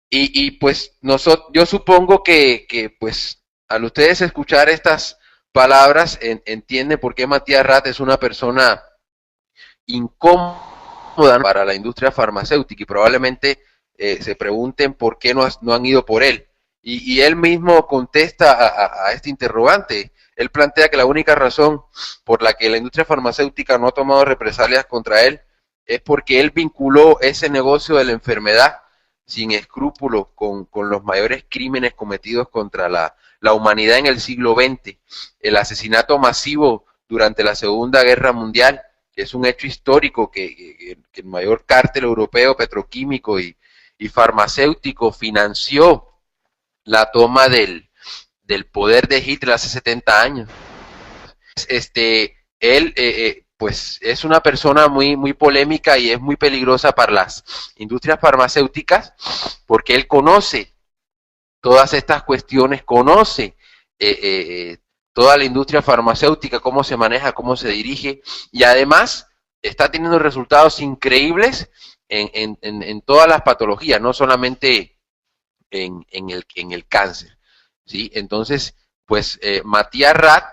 Y pues yo supongo que pues al ustedes escuchar estas palabras entienden por qué Matías Rath es una persona incómoda para la industria farmacéutica, y probablemente se pregunten por qué no han ido por él. Y él mismo contesta a este interrogante. Él plantea que la única razón por la que la industria farmacéutica no ha tomado represalias contra él es porque él vinculó ese negocio de la enfermedad sin escrúpulos con los mayores crímenes cometidos contra la humanidad en el siglo XX. El asesinato masivo durante la Segunda Guerra Mundial, que es un hecho histórico que el mayor cártel europeo petroquímico y farmacéutico financió la toma del poder de Hitler hace 70 años. Él pues es una persona muy polémica y es muy peligrosa para las industrias farmacéuticas, porque él conoce todas estas cuestiones, conoce toda la industria farmacéutica, cómo se maneja, cómo se dirige, y además está teniendo resultados increíbles en todas las patologías, no solamente en el cáncer, ¿sí? Entonces, pues Matías Rath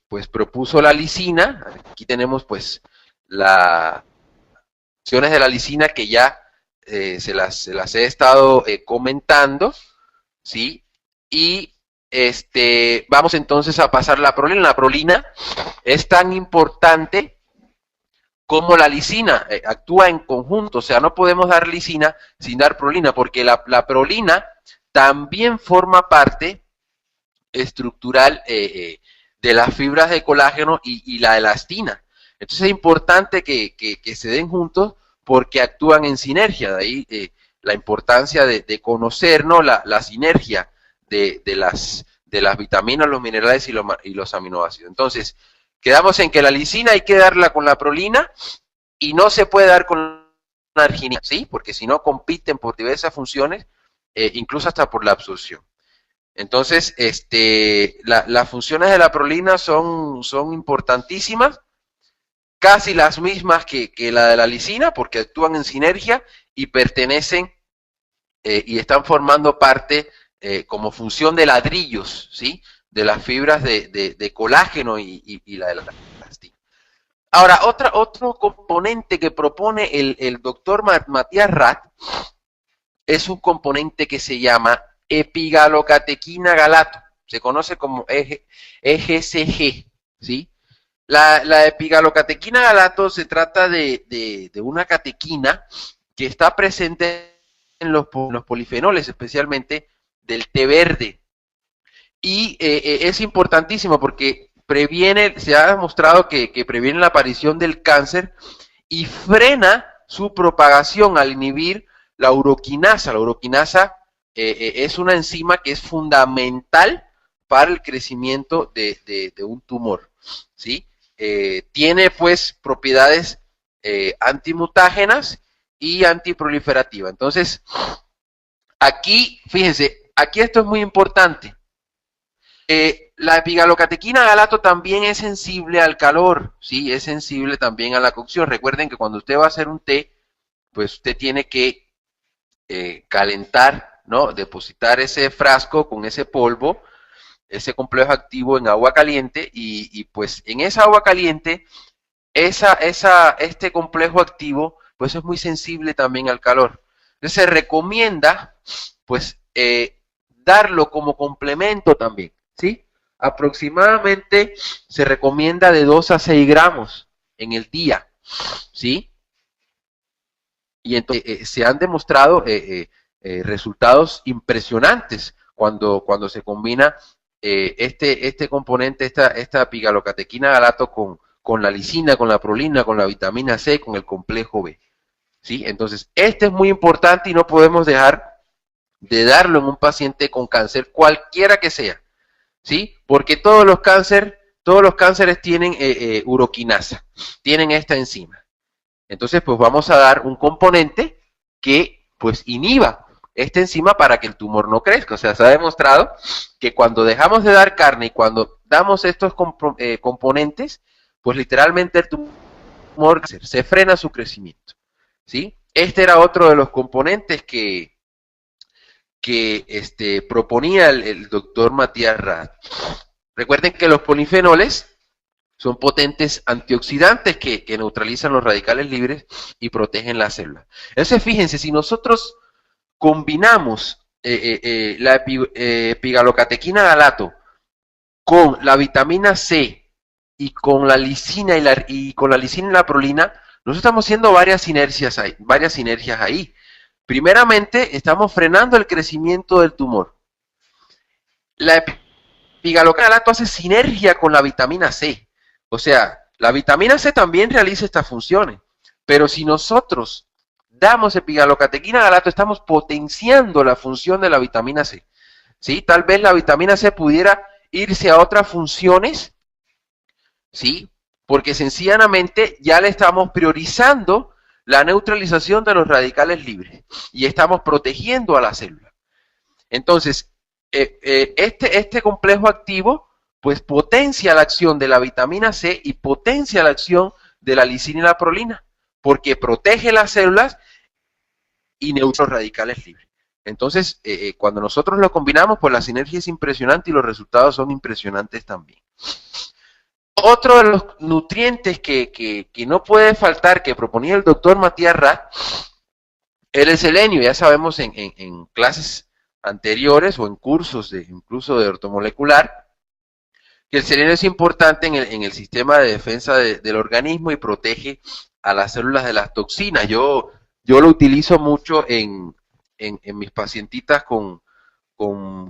pues propuso la lisina. Aquí tenemos pues las acciones de la lisina que ya se las he estado comentando, ¿sí? Y vamos entonces a pasar la prolina. La prolina es tan importante como la lisina, actúa en conjunto, o sea, no podemos dar lisina sin dar prolina, porque la prolina también forma parte estructural de las fibras de colágeno y la elastina. Entonces es importante que se den juntos porque actúan en sinergia, de ahí la importancia de conocer, ¿no?, la sinergia de las vitaminas, los minerales y los aminoácidos. Entonces, quedamos en que la lisina hay que darla con la prolina y no se puede dar con la arginina, ¿sí? Porque si no compiten por diversas funciones, incluso hasta por la absorción. Entonces, las funciones de la prolina son importantísimas, casi las mismas que la de la lisina, porque actúan en sinergia y pertenecen y están formando parte como función de ladrillos, ¿sí?, de las fibras de colágeno y la de la elastina. Ahora, otro componente que propone el doctor Matías Rath es un componente que se llama epigalocatequina galato, se conoce como EGCG, ¿sí? La epigalocatequina galato se trata de una catequina que está presente en los polifenoles, especialmente del té verde, y es importantísimo porque se ha demostrado que previene la aparición del cáncer y frena su propagación al inhibir la uroquinasa. La uroquinasa es una enzima que es fundamental para el crecimiento de un tumor, ¿sí? Tiene pues propiedades antimutágenas y antiproliferativas. Entonces, aquí, fíjense, aquí esto es muy importante. La epigalocatequina galato también es sensible al calor, ¿sí? Es sensible también a la cocción. Recuerden que cuando usted va a hacer un té, pues usted tiene que calentar, ¿no?, depositar ese frasco con ese polvo, ese complejo activo en agua caliente, y pues en esa agua caliente, este complejo activo pues es muy sensible también al calor. Entonces se recomienda pues darlo como complemento también, ¿sí? Aproximadamente se recomienda de 2 a 6 gramos en el día, ¿sí? Y entonces se han demostrado resultados impresionantes cuando se combina este componente, esta epigalocatequina galato con la lisina, con la prolina, con la vitamina C, con el complejo B, ¿sí? Entonces, este es muy importante y no podemos dejar de darlo en un paciente con cáncer, cualquiera que sea, ¿sí? Porque todos los cánceres tienen uroquinasa, tienen esta enzima. Entonces, pues vamos a dar un componente que pues inhiba esta enzima para que el tumor no crezca. O sea, se ha demostrado que cuando dejamos de dar carne y cuando damos estos componentes, pues literalmente el tumor se frena su crecimiento, ¿sí? Este era otro de los componentes que proponía el doctor Matías Rath. Recuerden que los polifenoles son potentes antioxidantes que neutralizan los radicales libres y protegen las células. Entonces, fíjense, si nosotros combinamos la epigalocatequina galato con la vitamina C y con la lisina y con la lisina y la prolina, nosotros estamos haciendo varias sinergias ahí. Primeramente, estamos frenando el crecimiento del tumor. La epigalocatequina galato hace sinergia con la vitamina C. O sea, la vitamina C también realiza estas funciones, pero si nosotros damos epigalocatequina galato, estamos potenciando la función de la vitamina C. ¿Sí? Tal vez la vitamina C pudiera irse a otras funciones, ¿sí? Porque sencillamente ya le estamos priorizando la neutralización de los radicales libres y estamos protegiendo a la célula. Entonces, este complejo activo pues potencia la acción de la vitamina C y potencia la acción de la lisina y la prolina, porque protege las células y neutraliza los radicales libres. Entonces, cuando nosotros lo combinamos, pues la sinergia es impresionante y los resultados son impresionantes también. Otro de los nutrientes que no puede faltar, que proponía el doctor Matías Rath, era el selenio. Ya sabemos en clases anteriores o en cursos incluso de ortomolecular, que el selenio es importante en el sistema de defensa del organismo y protege a las células de las toxinas. Yo lo utilizo mucho en mis pacientitas con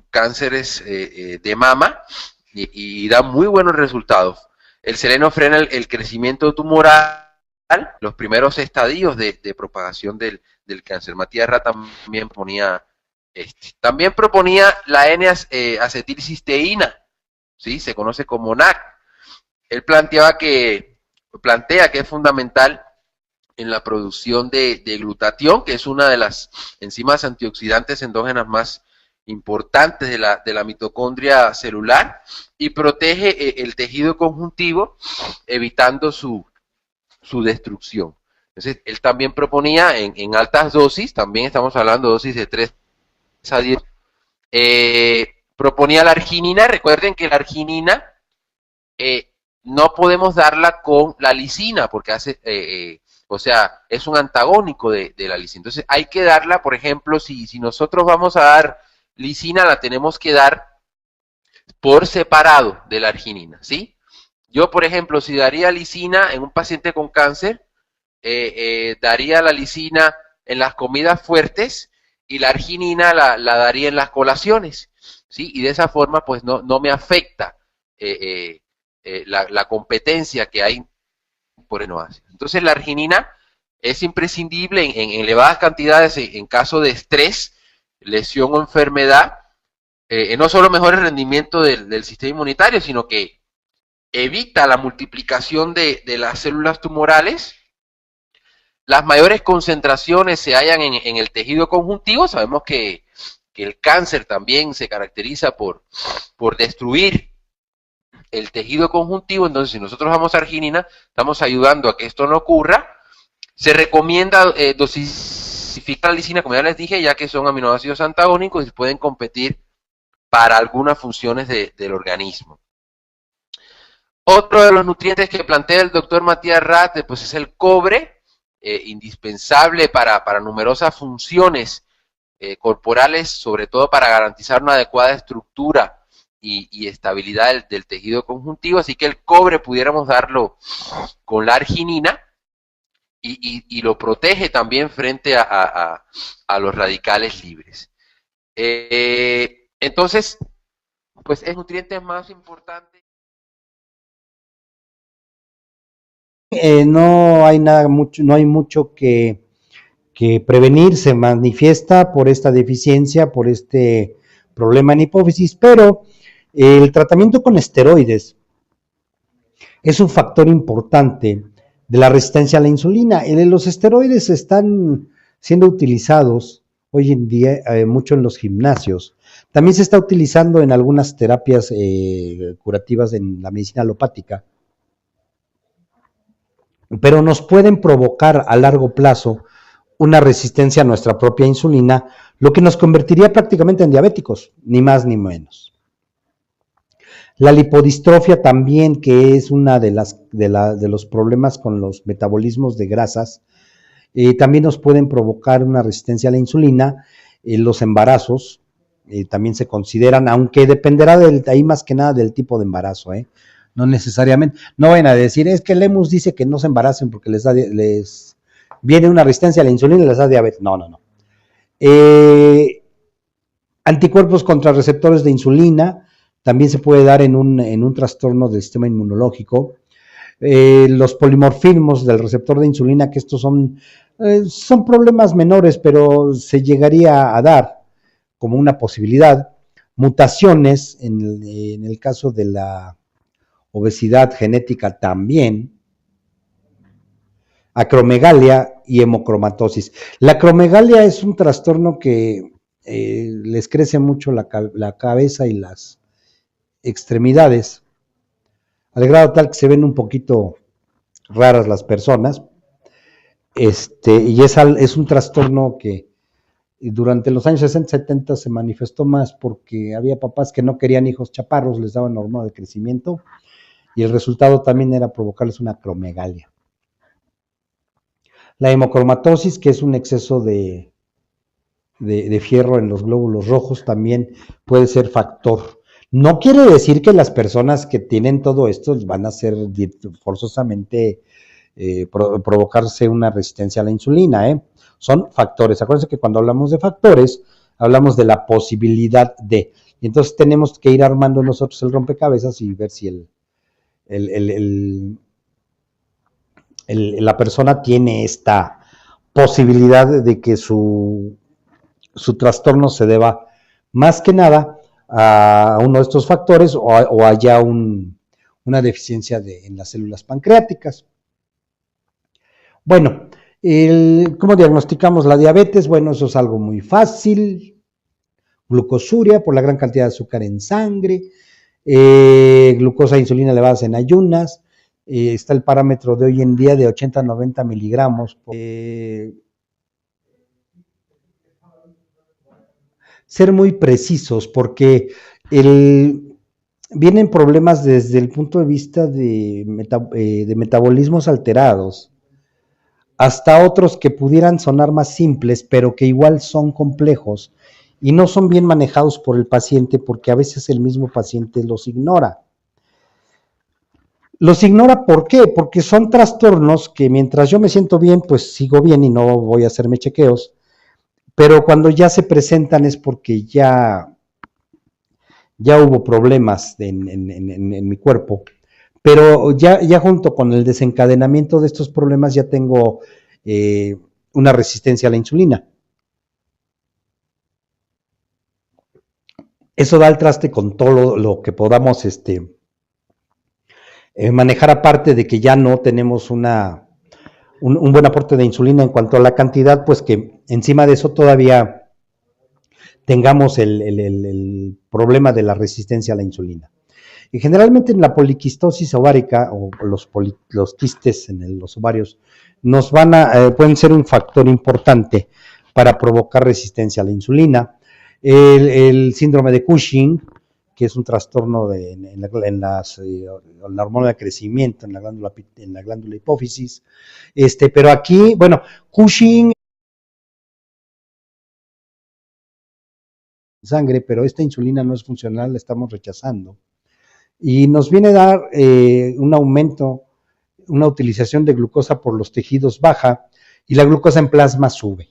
cánceres de mama y da muy buenos resultados. El selenio frena el crecimiento tumoral, los primeros estadios de propagación del cáncer. Matías Rath también proponía la N-acetilcisteína, ¿sí? Se conoce como NAC. Él plantea que es fundamental en la producción de glutatión, que es una de las enzimas antioxidantes endógenas más importantes de la mitocondria celular, y protege el tejido conjuntivo, evitando su destrucción. Entonces, él también proponía en altas dosis, también estamos hablando de dosis de 3 a 10, proponía la arginina. Recuerden que la arginina no podemos darla con la lisina, porque es un antagónico de la lisina. Entonces hay que darla, por ejemplo, si nosotros vamos a dar lisina, la tenemos que dar por separado de la arginina, ¿sí? Yo, por ejemplo, si daría lisina en un paciente con cáncer, daría la lisina en las comidas fuertes y la arginina la daría en las colaciones, ¿sí? Y de esa forma, pues no me afecta la competencia que hay por aminoácidos. Entonces, la arginina es imprescindible en elevadas cantidades en caso de estrés, lesión o enfermedad. No solo mejora el rendimiento del sistema inmunitario, sino que evita la multiplicación de las células tumorales. Las mayores concentraciones se hallan en el tejido conjuntivo. Sabemos que el cáncer también se caracteriza por destruir el tejido conjuntivo. Entonces, si nosotros damos arginina, estamos ayudando a que esto no ocurra. Se recomienda dosificar la lisina, como ya les dije, ya que son aminoácidos antagónicos y pueden competir para algunas funciones del organismo. Otro de los nutrientes que plantea el doctor Matías Rath, pues es el cobre, indispensable para numerosas funciones corporales, sobre todo para garantizar una adecuada estructura y estabilidad del tejido conjuntivo. Así que el cobre pudiéramos darlo con la arginina y lo protege también frente a los radicales libres. Entonces, pues el nutriente más importante. No hay mucho que prevenir. Se manifiesta por esta deficiencia, por este problema en hipófisis, pero el tratamiento con esteroides es un factor importante de la resistencia a la insulina. Los esteroides están siendo utilizados hoy en día mucho en los gimnasios. También se está utilizando en algunas terapias curativas en la medicina alopática, pero nos pueden provocar a largo plazo una resistencia a nuestra propia insulina, lo que nos convertiría prácticamente en diabéticos, ni más ni menos. La lipodistrofia también, que es una de los problemas con los metabolismos de grasas, también nos pueden provocar una resistencia a la insulina. Los embarazos también se consideran, aunque dependerá ahí más que nada del tipo de embarazo, no necesariamente. No vayan a decir, es que Lemus dice que no se embaracen porque les viene una resistencia a la insulina y les da diabetes. No. Anticuerpos contra receptores de insulina también se puede dar en un trastorno del sistema inmunológico. Los polimorfismos del receptor de insulina, que estos son problemas menores, pero se llegaría a dar como una posibilidad. Mutaciones, en el caso de la obesidad genética también. Acromegalia y hemocromatosis. La acromegalia es un trastorno que les crece mucho la cabeza y las extremidades, al grado tal que se ven un poquito raras las personas, y es un trastorno que durante los años 60 y 70 se manifestó más porque había papás que no querían hijos chaparros, les daban hormona de crecimiento, y el resultado también era provocarles una acromegalia. La hemocromatosis, que es un exceso de fierro en los glóbulos rojos, también puede ser factor. No quiere decir que las personas que tienen todo esto van a ser forzosamente provocarse una resistencia a la insulina, Son factores. Acuérdense que cuando hablamos de factores, hablamos de la posibilidad de. Y entonces tenemos que ir armando nosotros el rompecabezas y ver si la persona tiene esta posibilidad de que su trastorno se deba más que nada a uno de estos factores o haya una deficiencia en las células pancreáticas. Bueno, ¿cómo diagnosticamos la diabetes? Bueno, eso es algo muy fácil. Glucosuria por la gran cantidad de azúcar en sangre, glucosa e insulina elevadas en ayunas. Está el parámetro de hoy en día de 80 a 90 miligramos. Ser muy precisos porque vienen problemas desde el punto de vista de metabolismos alterados hasta otros que pudieran sonar más simples, pero que igual son complejos y no son bien manejados por el paciente porque a veces el mismo paciente los ignora. Los ignora, ¿por qué? Porque son trastornos que mientras yo me siento bien, pues sigo bien y no voy a hacerme chequeos, pero cuando ya se presentan es porque ya hubo problemas en mi cuerpo, pero ya junto con el desencadenamiento de estos problemas ya tengo una resistencia a la insulina. Eso da el traste con todo lo que podamos manejar, aparte de que ya no tenemos un buen aporte de insulina en cuanto a la cantidad, pues que encima de eso todavía tengamos el problema de la resistencia a la insulina. Y generalmente en la poliquistosis ovárica o los quistes en los ovarios pueden ser un factor importante para provocar resistencia a la insulina. El síndrome de Cushing, que es un trastorno en la hormona de crecimiento en la glándula hipófisis. Pero aquí, bueno, Cushing sangre, pero esta insulina no es funcional, la estamos rechazando. Y nos viene a dar un aumento, una utilización de glucosa por los tejidos baja y la glucosa en plasma sube.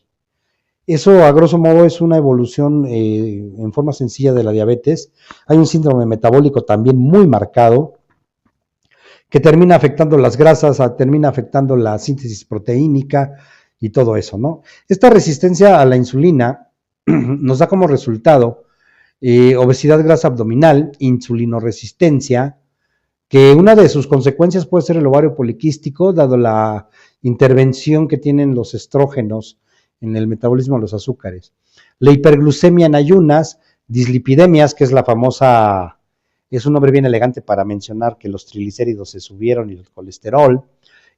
Eso, a grosso modo, es una evolución en forma sencilla de la diabetes. Hay un síndrome metabólico también muy marcado que termina afectando las grasas, termina afectando la síntesis proteínica y todo eso, ¿no? Esta resistencia a la insulina nos da como resultado obesidad grasa abdominal, insulinoresistencia, que una de sus consecuencias puede ser el ovario poliquístico, dado la intervención que tienen los estrógenos en el metabolismo de los azúcares. la hiperglucemia en ayunas, dislipidemias, que es la famosa, es un nombre bien elegante para mencionar que los triglicéridos se subieron y el colesterol,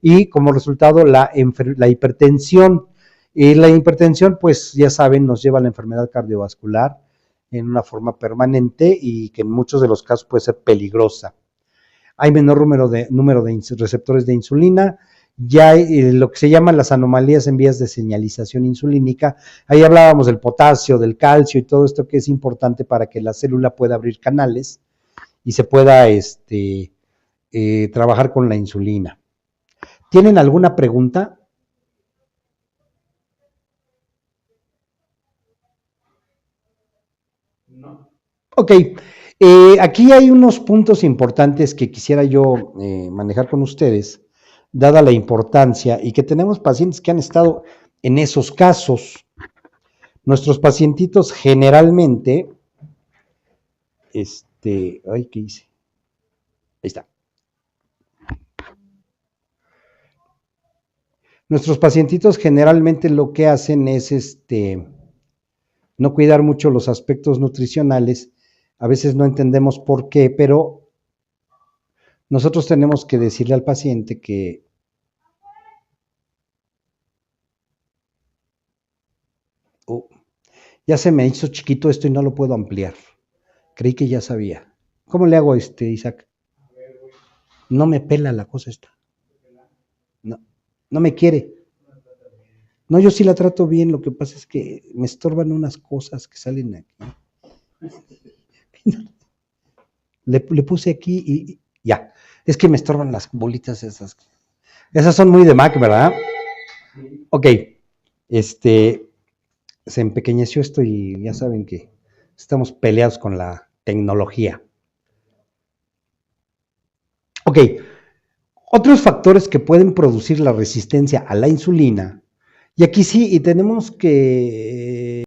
y como resultado la hipertensión. Y la hipertensión, pues ya saben, nos lleva a la enfermedad cardiovascular en una forma permanente y que en muchos de los casos puede ser peligrosa. Hay menor número de receptores de insulina, ya hay lo que se llaman las anomalías en vías de señalización insulínica. Ahí hablábamos del potasio, del calcio y todo esto que es importante para que la célula pueda abrir canales y se pueda trabajar con la insulina. ¿Tienen alguna pregunta? No. Ok, aquí hay unos puntos importantes que quisiera yo manejar con ustedes, dada la importancia y que tenemos pacientes que han estado en esos casos. Nuestros pacientitos generalmente, ay, ¿qué hice? Ahí está. Nuestros pacientitos generalmente lo que hacen es no cuidar mucho los aspectos nutricionales. A veces no entendemos por qué, pero nosotros tenemos que decirle al paciente que ya se me hizo chiquito esto y no lo puedo ampliar. Creí que ya sabía. ¿Cómo le hago Isaac? No me pela la cosa esta. No me quiere. No, yo sí la trato bien, lo que pasa es que me estorban unas cosas que salen aquí. Le puse aquí y ya. Es que me estorban las bolitas esas. Esas son muy de Mac, ¿verdad? Ok. Se empequeñeció esto y ya saben que estamos peleados con la tecnología. Ok. Otros factores que pueden producir la resistencia a la insulina, y aquí sí, y tenemos que